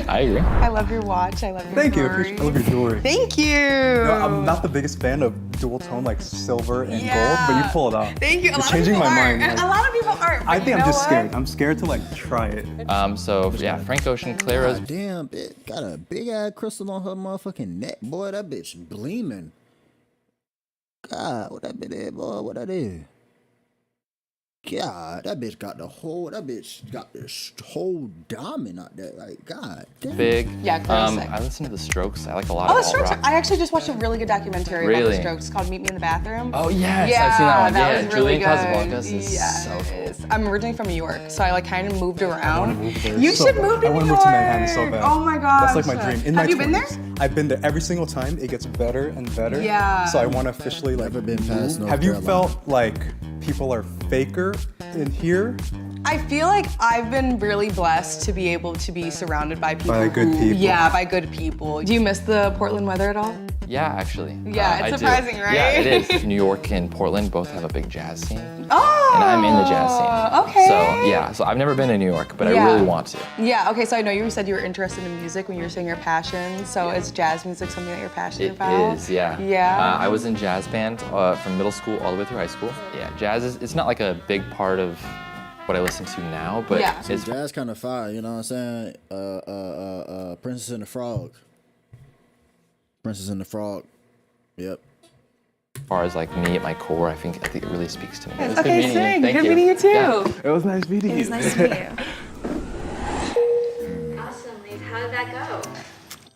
I agree. I love your watch. I love your Thank you. I jewelry. love your jewelry. Thank you. No, I'm not the biggest fan of dual tone like silver and gold, but you pull it off. Thank you. You're changing my mind. A lot of people aren't. I but think you I'm know just what? scared. I'm scared to like try it. So yeah, Frank Ocean, Clara's. God damn, bitch. Got a big ass crystal on her motherfucking neck, boy. That bitch gleaming. God, what that bitch is, boy? What that is? God, that bitch got this whole diamond out there. Like, God damn. Big. Yeah, Clara's sick. I listen to The Strokes. I like a lot Oh, of The Strokes. alt rock. I actually just watched a really good documentary about Really? The Strokes called Meet Me in the Bathroom. Oh, yes, yeah, I've seen that one. That Yeah, was really Julian good. Casablancas is so cool. I'm originally from New York, so I like kind of moved around. Move there You so should bad. move to I want New to move to York. Manhattan so bad. Oh my gosh. That's like my dream. In Have my you been 20s, I've been there every single time. It gets better and better. Yeah. So I want to officially like. Never been past North Have you Carolina. felt like people are faker in here? I feel like I've been really blessed to be able to be surrounded by people. By good people. Yeah, by good people. Do you miss the Portland weather at all? Yeah, actually. Yeah, it's I do. surprising, right? Yeah, it is. New York and Portland both have a big jazz scene. Oh! And I'm in the jazz scene. Okay. So yeah, so I've never been to New York, but Yeah. I really want to. Yeah, okay, so I know you said you were interested in music when you were saying your passion. So is jazz music something that you're passionate It about? is, yeah. Yeah. I was in jazz band from middle school all the way through high school. Yeah, jazz it's not like a big part of what I listen to now, but it's Jazz kind of fire, you know what I'm saying? Princess and the Frog. Princess and the Frog. Yep. as far as like me at my core, I think it really speaks to me. It was Okay, good meeting you. sick. Thank Good you. meeting you too. Yeah. It was nice meeting you. It was nice to meet you. Awesome, Liz. How did that go?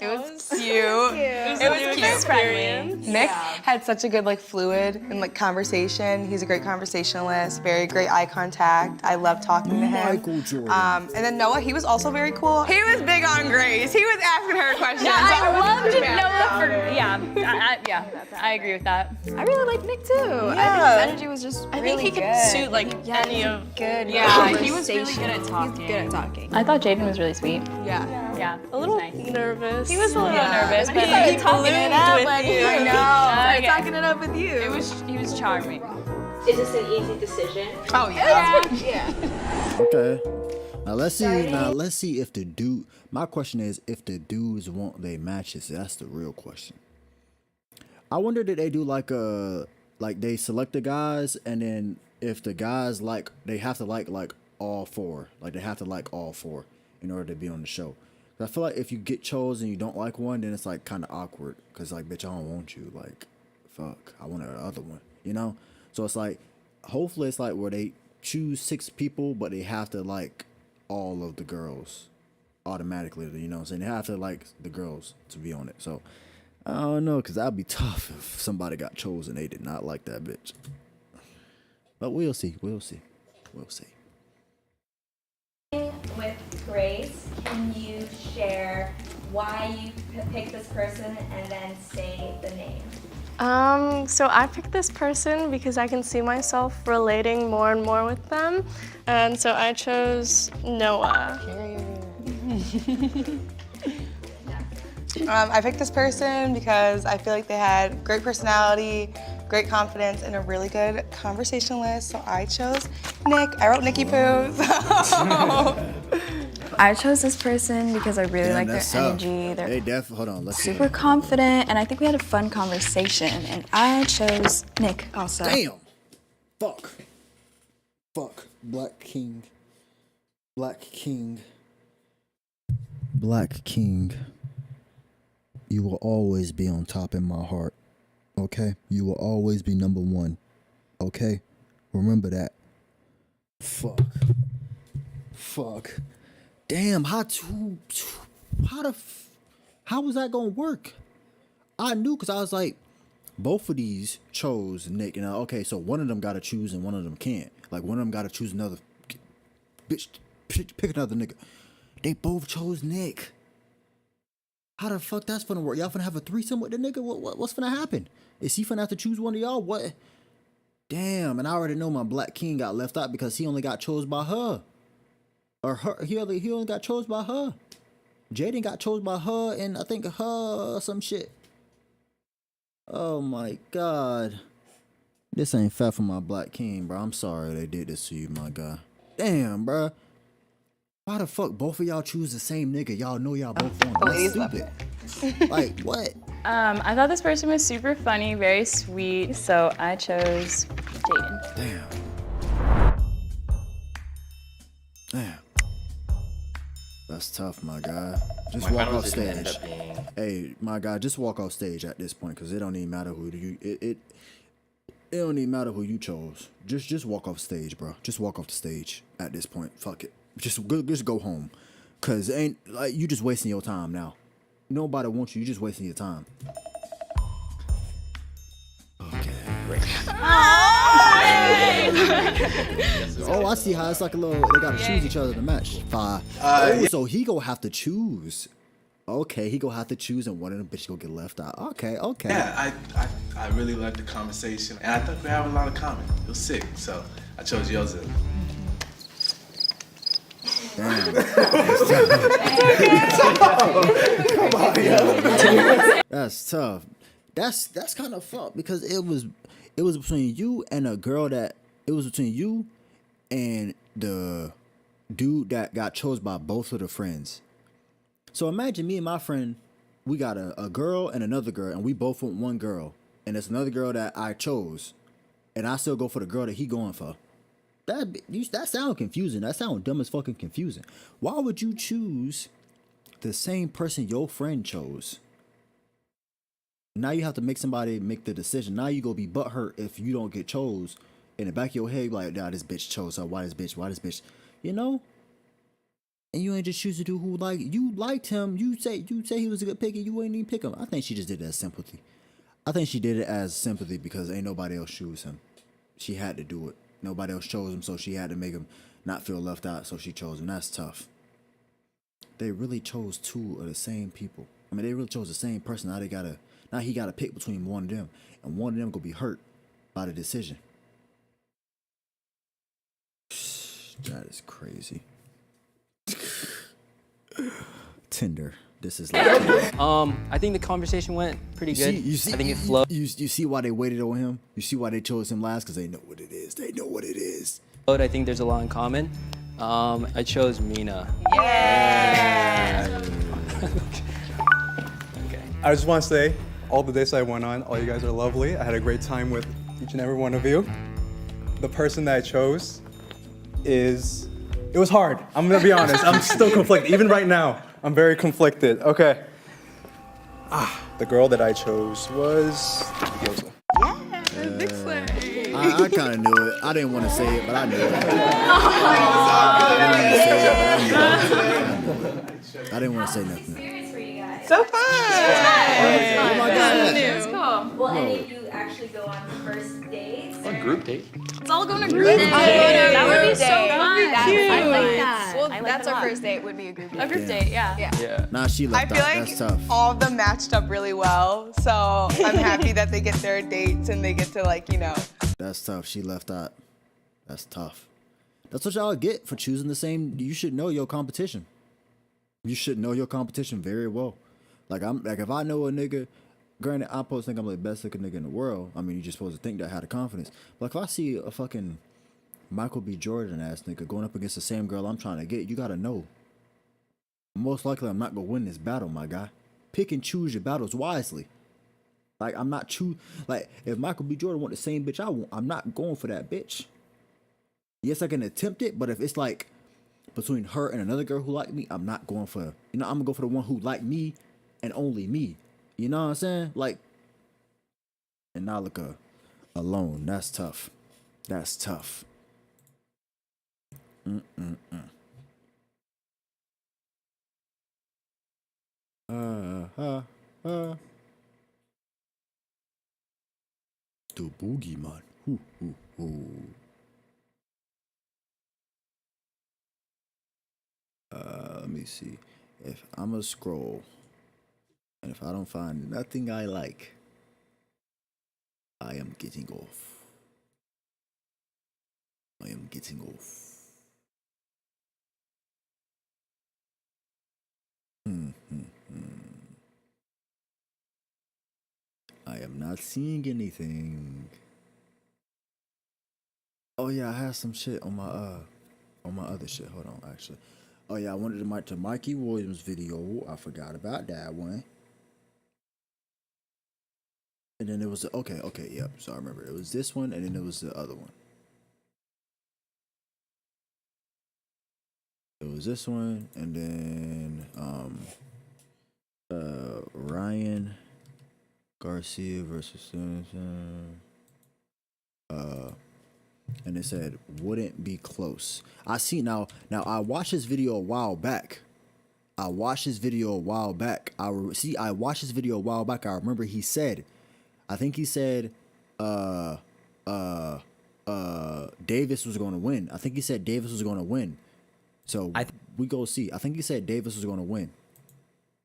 It was cute. It was cute. Experience. Nick had such a good like fluid and like conversation. He's a great conversationalist, very great eye contact. I love talking to him. Michael Jordan. And then Noah, he was also very cool. He was big on Grace. He was asking her questions. Yeah, I loved wasn't Noah mad I agree with that. I really like Nick too. I Yeah. think his energy was just I really think he good. could suit like any of. Good. Yeah, he was really good at talking. He's good at talking. I thought Jaden was really sweet. Yeah. Yeah. A little nervous. He was a little Yeah. nervous, But but he started talking ballooned it up with when you. I know. Started Okay. talking it up with you. He was charming. Is this an easy decision? Oh yeah. Yeah. Okay. Now let's see. Now let's see if the dude. My question is, if the dudes want their matches. That's the real question. I wonder did they do like they select the guys, and then if the guys like, they have to like all four. Like they have to like all four in order to be on the show. I feel like if you get chosen and you don't like one, then it's like kind of awkward. Cause like, bitch, I don't want you. Like, fuck, I want the other one. You know. So it's like, hopefully it's like where they choose 6 people, but they have to like all of the girls automatically. You know what I'm saying? They have to like the girls to be on it. So I don't know, cause that'd be tough if somebody got chosen they did not like that bitch. But we'll see. We'll see. We'll see. With Grace, can you share why you picked this person and then say the name? So I picked this person because I can see myself relating more and more with them. And so I chose Noah. I picked this person because I feel like they had great personality, great confidence, and a really good conversationalist. So I chose Nick. I wrote Nicky Poo. So. I chose this person because I really like their that's tough. energy. They're Hold on. Let's see. super confident, and I think we had a fun conversation. And I chose Nick also. Damn. Fuck. Black King. Black King. Black King. You will always be on top in my heart. Okay? You will always be number 1. Okay? Remember that. Fuck. How was that gonna work? I knew because I was like, both of these chose Nick, and okay, so one of them got to choose and one of them can't. Like one of them got to choose another bitch, pick another nigga. They both chose Nick. How the fuck that's gonna work? Y'all finna have a threesome with the nigga? What's finna happen? Is he finna have to choose one of y'all? What? Damn, and I already know my black king got left out because he only got chose by her. Or her, he only got chose by her. Jaden got chose by her and I think her some shit. Oh my God. This ain't fair for my black king, bro. I'm sorry they did this to you, my guy. Damn, bro. Why the fuck both of y'all choose the same nigga? Y'all know y'all both want. That's stupid. Like, what? I thought this person was super funny, very sweet, so I chose Jaden. Damn. That's tough, my guy. Just walk off stage. Hey, my guy, just walk off stage at this point, cause it don't even matter who it don't even matter who you chose. Just walk off stage, bro. Just walk off the stage at this point. Fuck it. Just go home, cause ain't like you just wasting your time now. Nobody wants you. You just wasting your time. Okay, great. Oh, I see how it's like a little. They gotta choose each other to match. So he gonna have to choose. Okay, he gonna have to choose, and one of them bitches gonna get left out. Okay. Yeah, I really liked the conversation, and I thought we have a lot of common. It was sick, so I chose Joseph. Damn. That's tough. That's kind of fucked because it was between you and a girl that it was between you and the dude that got chose by both of the friends. So imagine me and my friend, we got a girl and another girl, and we both want one girl, and it's another girl that I chose, and I still go for the girl that he going for. That sound confusing. That sound dumb as fucking confusing. Why would you choose the same person your friend chose? Now you have to make somebody make the decision. Now you go be butthurt if you don't get chose. In the back of your head, like, nah, this bitch chose her. Why this bitch? You know? And you ain't just choose to do who like you liked him. You say he was a good pick and you ain't even pick him. I think she just did it as sympathy. I think she did it as sympathy because ain't nobody else choose him. She had to do it. Nobody else chose him, so she had to make him not feel left out, so she chose him. That's tough. They really chose two of the same people. I mean, they really chose the same person. Now he gotta pick between one of them, and one of them gonna be hurt by the decision. That is crazy. Tinder. This is like I think the conversation went pretty good. I think it flowed. You see why they waited on him? You see why they chose him last? Because they know what it is. I think there's a lot in common. I chose Mina. Yeah. I just want to say, all the dates I went on, all you guys are lovely. I had a great time with each and every one of you. The person that I chose it was hard. I'm gonna be honest. I'm still conflicted. Even right now, I'm very conflicted. Okay. The girl that I chose was Yosa. I kind of knew it. I didn't want to say it, but I knew it. I didn't want to say nothing. So fun! Oh my God. It's cool. Will any of you actually go on first dates? A group date. Let's all go on a group date. That would be so fun. I like that. Well, that's our first date. Would be a group date. A group date, yeah. Nah, she I left feel out. like That's tough. all of them matched up really well, so I'm happy that they get their dates and they get to That's tough. She left out. That's tough. That's what y'all get for choosing the same. You should know your competition. You should know your competition very well. Like if I know a nigga, granted, I'm supposed to think I'm the best looking nigga in the world. I mean, you just supposed to think that I had the confidence. But if I see a fucking Michael B. Jordan ass nigga going up against the same girl I'm trying to get, you gotta know. Most likely, I'm not gonna win this battle, my guy. Pick and choose your battles wisely. Like I'm not like if Michael B. Jordan want the same bitch I want, I'm not going for that bitch. Yes, I can attempt it, but if it's like between her and another girl who like me, I'm not going for. I'm gonna go for the one who like me and only me. You know what I'm saying? Like, and now look alone. That's tough. That's tough. The boogeyman. Hoo, hoo, hoo. Let me see. If I'm a scroll, and if I don't find nothing I like, I am getting off. I am getting off. I am not seeing anything. Oh yeah, I had some shit on my other shit. Hold on, actually. Oh yeah, I wanted to Mikey Williams video. I forgot about that one. And then it was okay, yep. So I remember it was this one, and then it was the other one. It was this one, and then Ryan Garcia versus and it said wouldn't be close. I see now I watched this video a while back. I watched this video a while back. I remember he said, I think he said Davis was going to win. I think he said Davis was going to win. So we go see. I think he said Davis was going to win.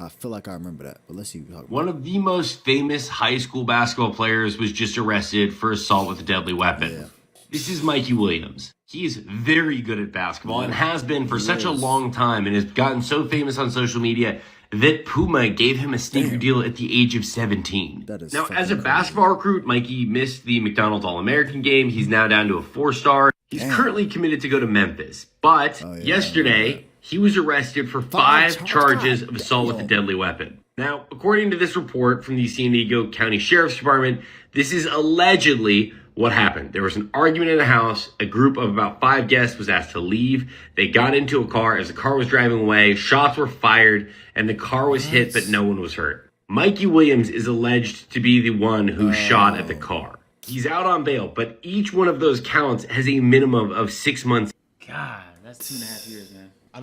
I feel like I remember that, but let's see. One of the most famous high school basketball players was just arrested for assault with a deadly weapon. Yeah. This is Mikey Williams. He's very good at basketball and has been for such a long time, and has gotten so famous on social media that Puma gave him a sneaker deal at the age of 17. Now, as a basketball recruit, Mikey missed the McDonald's All-American game. He's now down to a 4-star. He's currently committed to go to Memphis. But yesterday, he was arrested for 5 charges of assault with a deadly weapon. Now, according to this report from the San Diego County Sheriff's Department, this is allegedly what happened. There was an argument in a house. A group of about 5 guests was asked to leave. They got into a car. As the car was driving away, shots were fired, and the car was hit, but no one was hurt. Mikey Williams is alleged to be the one who shot at the car. He's out on bail, but each one of those counts has a minimum of 6 months. God, that's 2.5 years, man. I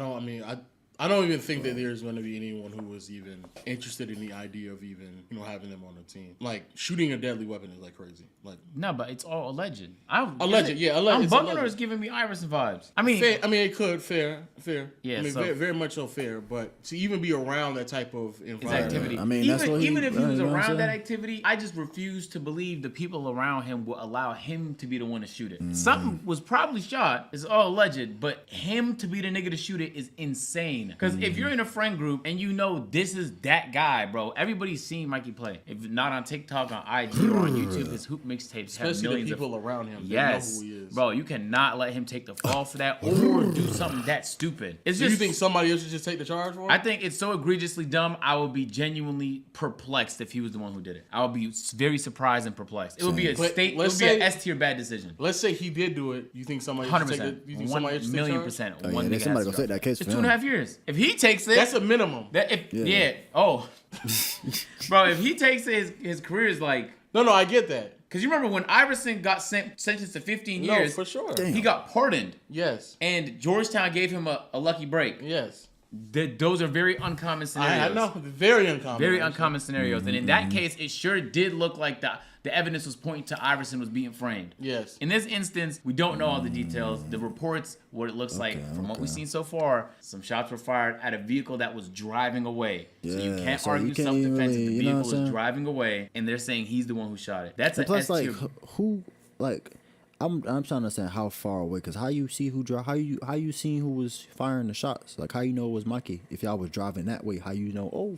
don't even think that there's going to be anyone who was even interested in the idea of even, having them on the team. Like, shooting a deadly weapon is like crazy. Like, no, but it's all alleged. Alleged. Buckner is giving me Iverson vibes. Fair, it could, fair. Yeah, very much so fair. But to even be around that type of environment. Activity. Even if he was around that activity, I just refuse to believe the people around him will allow him to be the one to shoot it. Something was probably shot. It's all alleged, but him to be the nigga to shoot it is insane. Because if you're in a friend group and this is that guy, bro, everybody's seen Mikey play. If not on TikTok, on IG, or on YouTube, his hoop mixtapes have Especially millions the people around him. Yes, they know who he is. Bro, you cannot let him take the fall for that or do something that stupid. Do you think somebody else should just take the charge for it? I think it's so egregiously dumb. I would be genuinely perplexed if he was the one who did it. I would be very surprised and perplexed. It would be an S tier bad decision. Let's say he did do it. You think somebody 100%. You think somebody else should take charge? 1,000,000%. One nigga somebody gonna take that case for him. 2.5 years. If he takes it, that's a minimum. Bro, if he takes it, his career is like. No, I get that. Because you remember when Iverson got sentenced to 15 years. No, for sure. He got pardoned. Yes. And Georgetown gave him a lucky break. Yes. Those are very uncommon scenarios. I know, very uncommon. Very uncommon scenarios. And in that case, it sure did look like the evidence was pointing to Iverson was being framed. Yes. In this instance, we don't know all the details. The reports, what it looks like, from what we've seen so far, some shots were fired at a vehicle that was driving away. Yeah, so you can't argue self-defense if the vehicle was driving away, and they're saying he's the one who shot it. That's plus, I'm trying to understand how far away, because how you see who drive, how you seen who was firing the shots? Like, how you know it was Mikey? If y'all was driving that way, how you know, oh,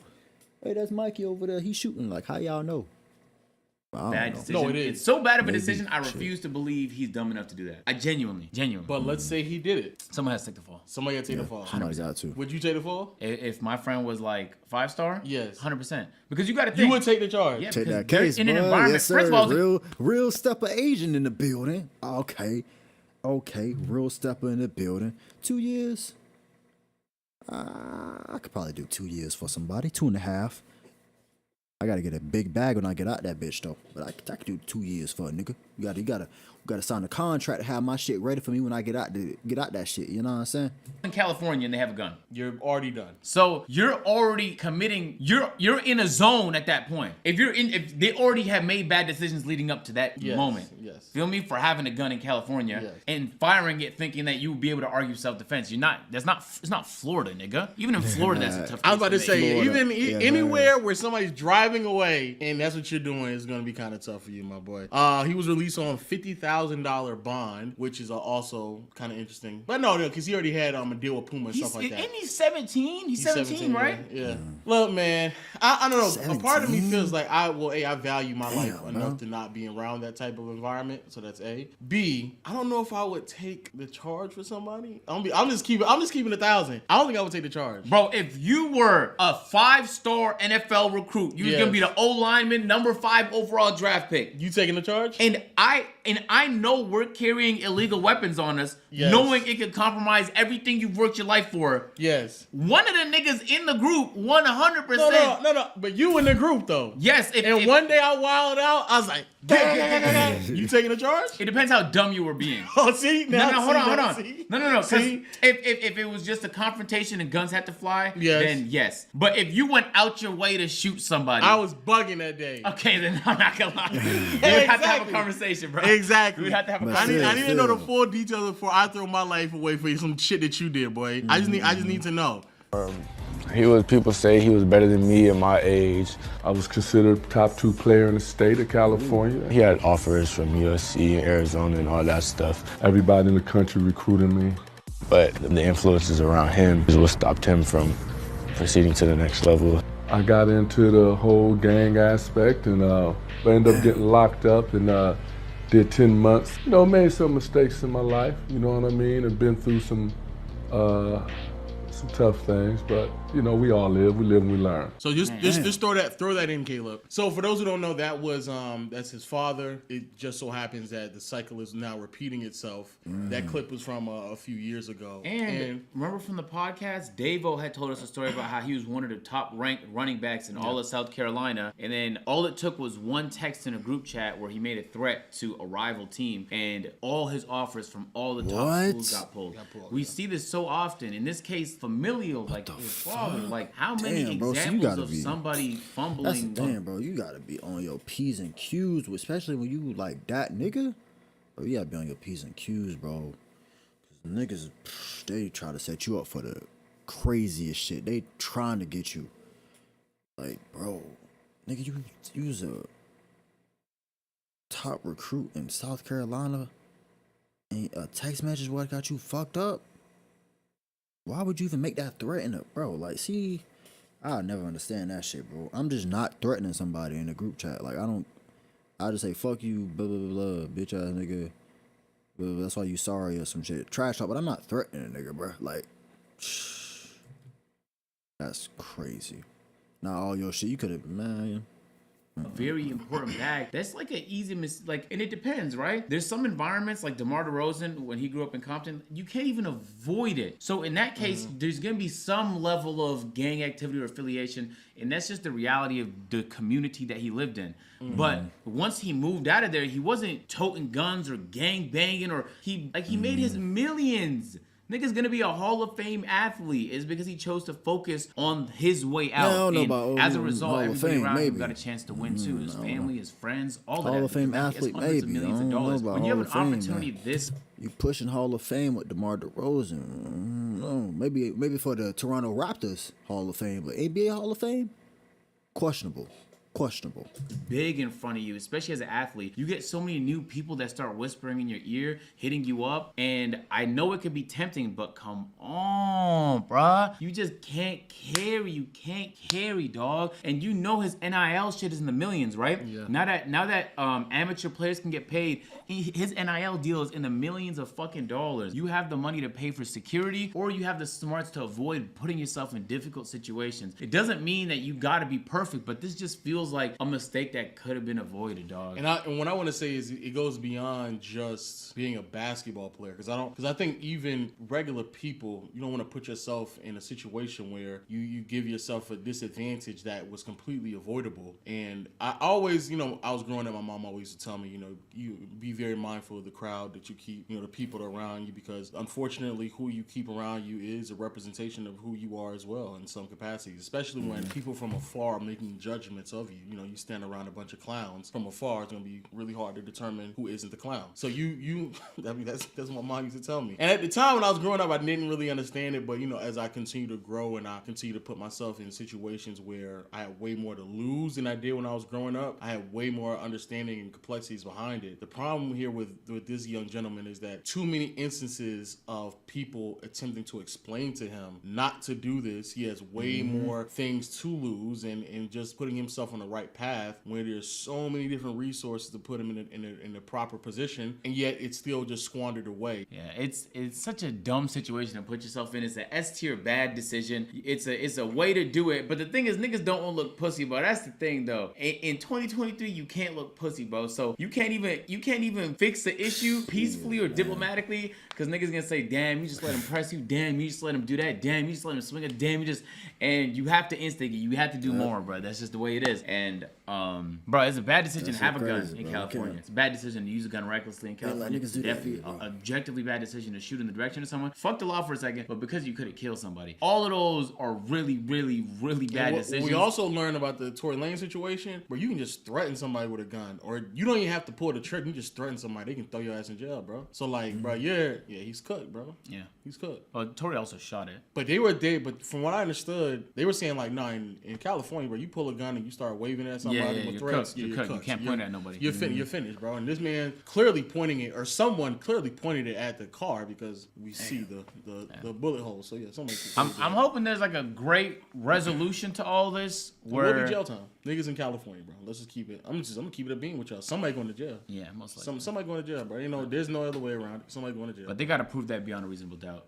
hey, that's Mikey over there, he's shooting. Like, how y'all know? Bad decision. No, it is. It's so bad of a decision, I refuse to believe he's dumb enough to do that. I genuinely. But let's say he did it. Someone has to take the fall. Somebody got to take the fall. Somebody got to. Would you take the fall? If my friend was like 5-star? Yes. 100%. Because you got to think. You would take the charge. Yeah, take that case, in an boy. environment. Yes, sir. First of all, real stepper Asian in the building. Okay. Real stepper in the building. 2 years. I could probably do 2 years for somebody. 2.5. I gotta get a big bag when I get out that bitch though. But I can do 2 years for a nigga. You gotta sign a contract to have my shit ready for me when I get out that shit. You know what I'm saying? In California and they have a gun. You're already done. So you're already committing. You're in a zone at that point. If they already have made bad decisions leading up to that moment. Yes. Feel me? For having a gun in California and firing it, thinking that you will be able to argue self-defense. You're not. It's not Florida, nigga. Even in Florida, that's a tough. I was about to say, Florida. even anywhere where somebody's driving away and that's what you're doing is going to be kind of tough for you, my boy. He was released on $50,000 bond, which is also kind of interesting. But no, because he already had a deal with Puma and stuff like that. And he's 17. He's 17, right? Yeah. Look, man, I don't know. 17? A part of me feels like I value my life enough to not be around that type of environment. So that's A. B, I don't know if I would take the charge for somebody. I'm just keeping 1,000. I don't think I would take the charge. Bro, if you were a 5-star NFL recruit, you was gonna be the O-lineman, number 5 overall draft pick. You taking the charge? And I know we're carrying illegal weapons on us, knowing it could compromise everything you've worked your life for. Yes. One of the niggas in the group, 100%. No. But you in the group though. Yes. One day I wilded out. I was like, you taking the charge? It depends how dumb you were being. Oh, see? No, hold on. See? No. Because if it was just a confrontation and guns had to fly, then yes. But if you went out your way to shoot somebody, I was bugging that day. Okay, then I'm not gonna lie. We would have to have a conversation, bro. Exactly. We would have to have a conversation. I need to know the full details before I throw my life away for some shit that you did, boy. I just need to know. People say he was better than me at my age. I was considered top 2 player in the state of California. He had offers from USC, Arizona, and all that stuff. Everybody in the country recruiting me. But the influences around him is what stopped him from proceeding to the next level. I got into the whole gang aspect and ended up getting locked up and did 10 months. Made some mistakes in my life, you know what I mean? I've been through some tough things, but we all live. We live and we learn. So just throw that in, Caleb. So for those who don't know, that's his father. It just so happens that the cycle is now repeating itself. That clip was from a few years ago. And remember from the podcast, Davo had told us a story about how he was one of the top ranked running backs in all of South Carolina, and then all it took was one text in a group chat where he made a threat to a rival team, and all his offers from all the top schools got pulled. We see this so often. In this case, familial, like his father. Like, how many examples of somebody fumbling? Bro, you gotta be on your P's and Q's, especially when you like that nigga. Bro, you gotta be on your P's and Q's, bro. Cause niggas, they try to set you up for the craziest shit. They trying to get you. Like, bro, nigga, you was a top recruit in South Carolina, and a text message what got you fucked up. Why would you even make that threat in it, bro? Like, see, I'll never understand that shit, bro. I'm just not threatening somebody in a group chat. Like, I just say, fuck you, blah, blah, blah, bitch ass nigga. Blah, that's why you sorry or some shit. Trash talk, but I'm not threatening a nigga, bro. Like, that's crazy. Now, all your shit, you could have, man. A very important bag. That's like an easy and it depends, right? There's some environments like DeMar DeRozan when he grew up in Compton, you can't even avoid it. So in that case, there's gonna be some level of gang activity or affiliation, and that's just the reality of the community that he lived in. But once he moved out of there, he wasn't toting guns or gang banging, or he made his millions. Nigga's gonna be a Hall of Fame athlete is because he chose to focus on his way out. And as a result, everybody around him got a chance to win too. His family, his friends, all of that. Hall of Fame athlete, maybe. Millions of dollars. When you have an opportunity this, you pushing Hall of Fame with DeMar DeRozan. No, maybe for the Toronto Raptors Hall of Fame, but NBA Hall of Fame, questionable. Big in front of you, especially as an athlete. You get so many new people that start whispering in your ear, hitting you up, and I know it could be tempting, but come on, bruh. You just can't carry. You can't carry, dog. And you know his NIL shit is in the millions, right? Yeah. Now that amateur players can get paid, his NIL deal is in the millions of fucking dollars. You have the money to pay for security, or you have the smarts to avoid putting yourself in difficult situations. It doesn't mean that you gotta be perfect, but this just feels feels like a mistake that could have been avoided, dog. And what I want to say is it goes beyond just being a basketball player, because I think even regular people, you don't want to put yourself in a situation where you give yourself a disadvantage that was completely avoidable. And I always, I was growing up, my mom always used to tell me, you be very mindful of the crowd that you keep, the people that are around you, because unfortunately who you keep around you is a representation of who you are as well in some capacities, especially when people from afar are making judgments of you. You stand around a bunch of clowns from afar, it's going to be really hard to determine who isn't the clown. So that's what mom used to tell me. And at the time when I was growing up, I didn't really understand it, but as I continue to grow and I continue to put myself in situations where I had way more to lose than I did when I was growing up, I had way more understanding and complexities behind it. The problem here with this young gentleman is that too many instances of people attempting to explain to him not to do this. He has way more things to lose, and just putting himself on the right path where there's so many different resources to put him in the proper position, and yet it's still just squandered away. Yeah, it's such a dumb situation to put yourself in. It's an S tier bad decision. It's a way to do it, but the thing is, niggas don't want to look pussy, bro. That's the thing, though. In 2023, you can't look pussy, bro. So you can't even fix the issue peacefully or diplomatically, because niggas gonna say, damn, you just let him press you, damn, you just let him do that, damn, you just let him swing it, damn, and you have to instigate, you have to do more, bro. That's just the way it is. And bro, it's a bad decision to have a gun in California. It's a bad decision to use a gun recklessly in California. It's definitely an objectively bad decision to shoot in the direction of someone. Fuck the law for a second, but because you could have killed somebody. All of those are really, really, really bad decisions. We also learned about the Tory Lane situation, where you can just threaten somebody with a gun, or you don't even have to pull the trigger. You just threaten somebody, they can throw your ass in jail, bro. So like, bro, he's cooked, bro. Yeah, he's cooked. Well, Tory also shot it. But but from what I understood, they were saying like, no, in California, bro, you pull a gun and you start waving at somebody with threats, you're cooked. You can't point at nobody. You're finished, bro. And this man clearly pointing it, or someone clearly pointed it at the car, because we see the bullet hole. So yeah, somebody. I'm hoping there's like a great resolution to all this. Where will be jail time. Niggas in California, bro. Let's just keep it. I'm gonna keep it a beam with y'all. Somebody going to jail. Yeah, most likely. Somebody going to jail, bro. There's no other way around it. Somebody going to jail. But they gotta prove that beyond a reasonable doubt.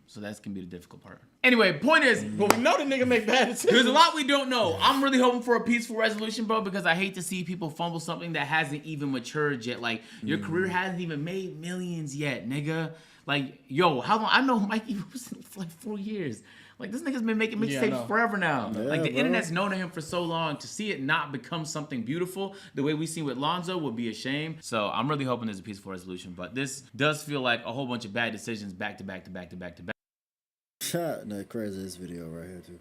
So that's gonna be the difficult part. Anyway, point is, but we know the nigga make bad decisions. There's a lot we don't know. I'm really hoping for a peaceful resolution, bro, because I hate to see people fumble something that hasn't even matured yet. Like, your career hasn't even made millions yet, nigga. Like, yo, how long? I know Mikey was for like 4 years. Like, this nigga's been making mixtapes forever now. Yeah, like, the bro. internet's known him for so long. To see it not become something beautiful the way we see with Lonzo would be a shame. So I'm really hoping there's a peaceful resolution. But this does feel like a whole bunch of bad decisions back to back to back to back to back. That crazy this video right here too.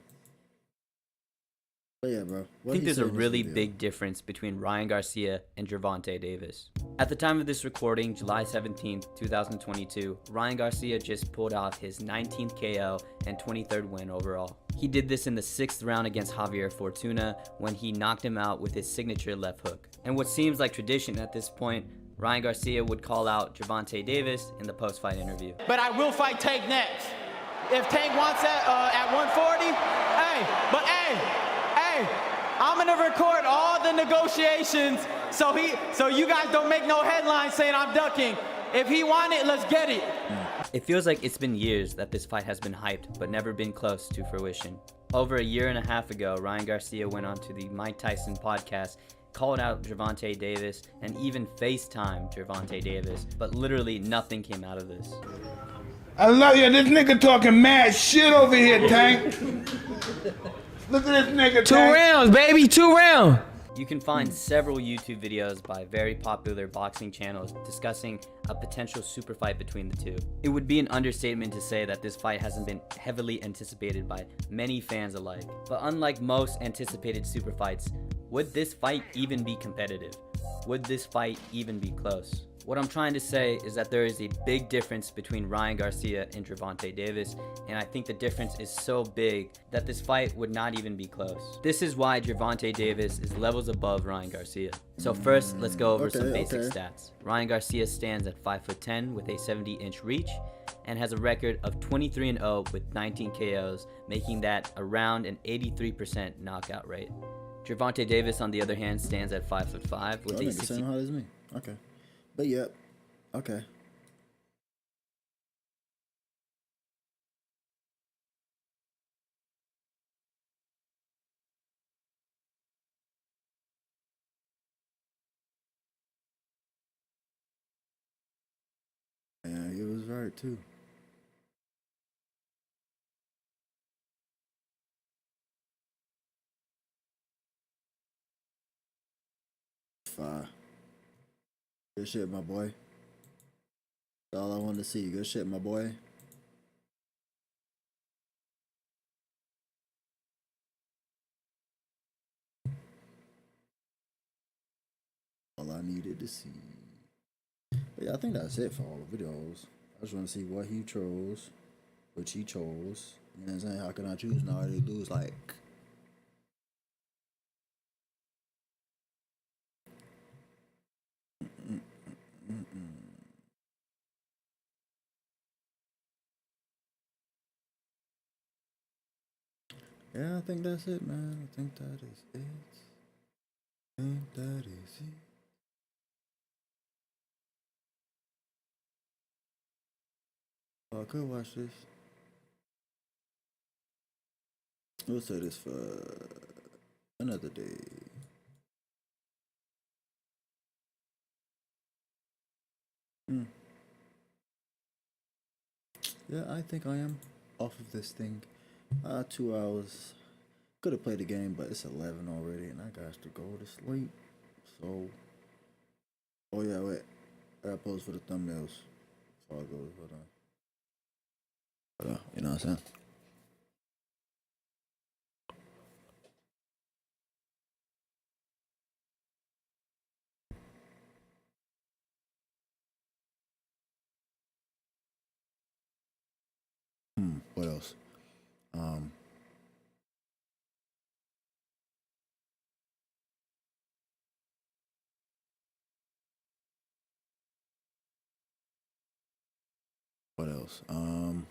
But yeah, bro. I think there's a really big difference between Ryan Garcia and Gervonta Davis. At the time of this recording, July 17th, 2022, Ryan Garcia just pulled off his 19th KO and 23rd win overall. He did this in the 6th round against Javier Fortuna when he knocked him out with his signature left hook. And what seems like tradition at this point, Ryan Garcia would call out Gervonta Davis in the post-fight interview. But I will fight Tank next. If Tank wants that at 140, I'm gonna record all the negotiations so you guys don't make no headlines saying I'm ducking. If he want it, let's get it. It feels like it's been years that this fight has been hyped, but never been close to fruition. Over a year and a half ago, Ryan Garcia went on to the Mike Tyson podcast, called out Gervonta Davis, and even FaceTimed Gervonta Davis, but literally nothing came out of this. I love you. This nigga talking mad shit over here, Tank. Look at this nigga, Tank. 2 rounds, baby, 2 rounds. You can find several YouTube videos by very popular boxing channels discussing a potential super fight between the two. It would be an understatement to say that this fight hasn't been heavily anticipated by many fans alike. But unlike most anticipated super fights, would this fight even be competitive? Would this fight even be close? What I'm trying to say is that there is a big difference between Ryan Garcia and Gervonta Davis, and I think the difference is so big that this fight would not even be close. This is why Gervonta Davis is levels above Ryan Garcia. So first, let's go over some basic stats. Ryan Garcia stands at 5'10" with a 70-inch reach and has a record of 23-0 with 19 KOs, making that around an 83% knockout rate. Gervonta Davis, on the other hand, stands at 5'5" with a 60. Same height as me. Okay. But yep. Okay. alright too. Fire. Good shit, my boy. That's all I wanted to see. Good shit, my boy. All I needed to see. But yeah, I think that's it for all the videos. I just want to see what he chose, which he chose. You know what I'm saying? How can I choose now? They lose like. Yeah, I think that's it, man. I think that is it. I think that is it. Oh, I could watch this. We'll say this for another day. Yeah, I think I am off of this thing. 2 hours. Could have played the game, but it's 11 already, and I got to go to sleep. So, oh yeah, wait. I got pose for the thumbnails. Before I go, hold on. You know what I'm saying? What else? What else? All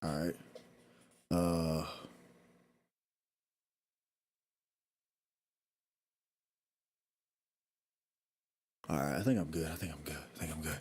right. All right. I think I'm good. I think I'm good.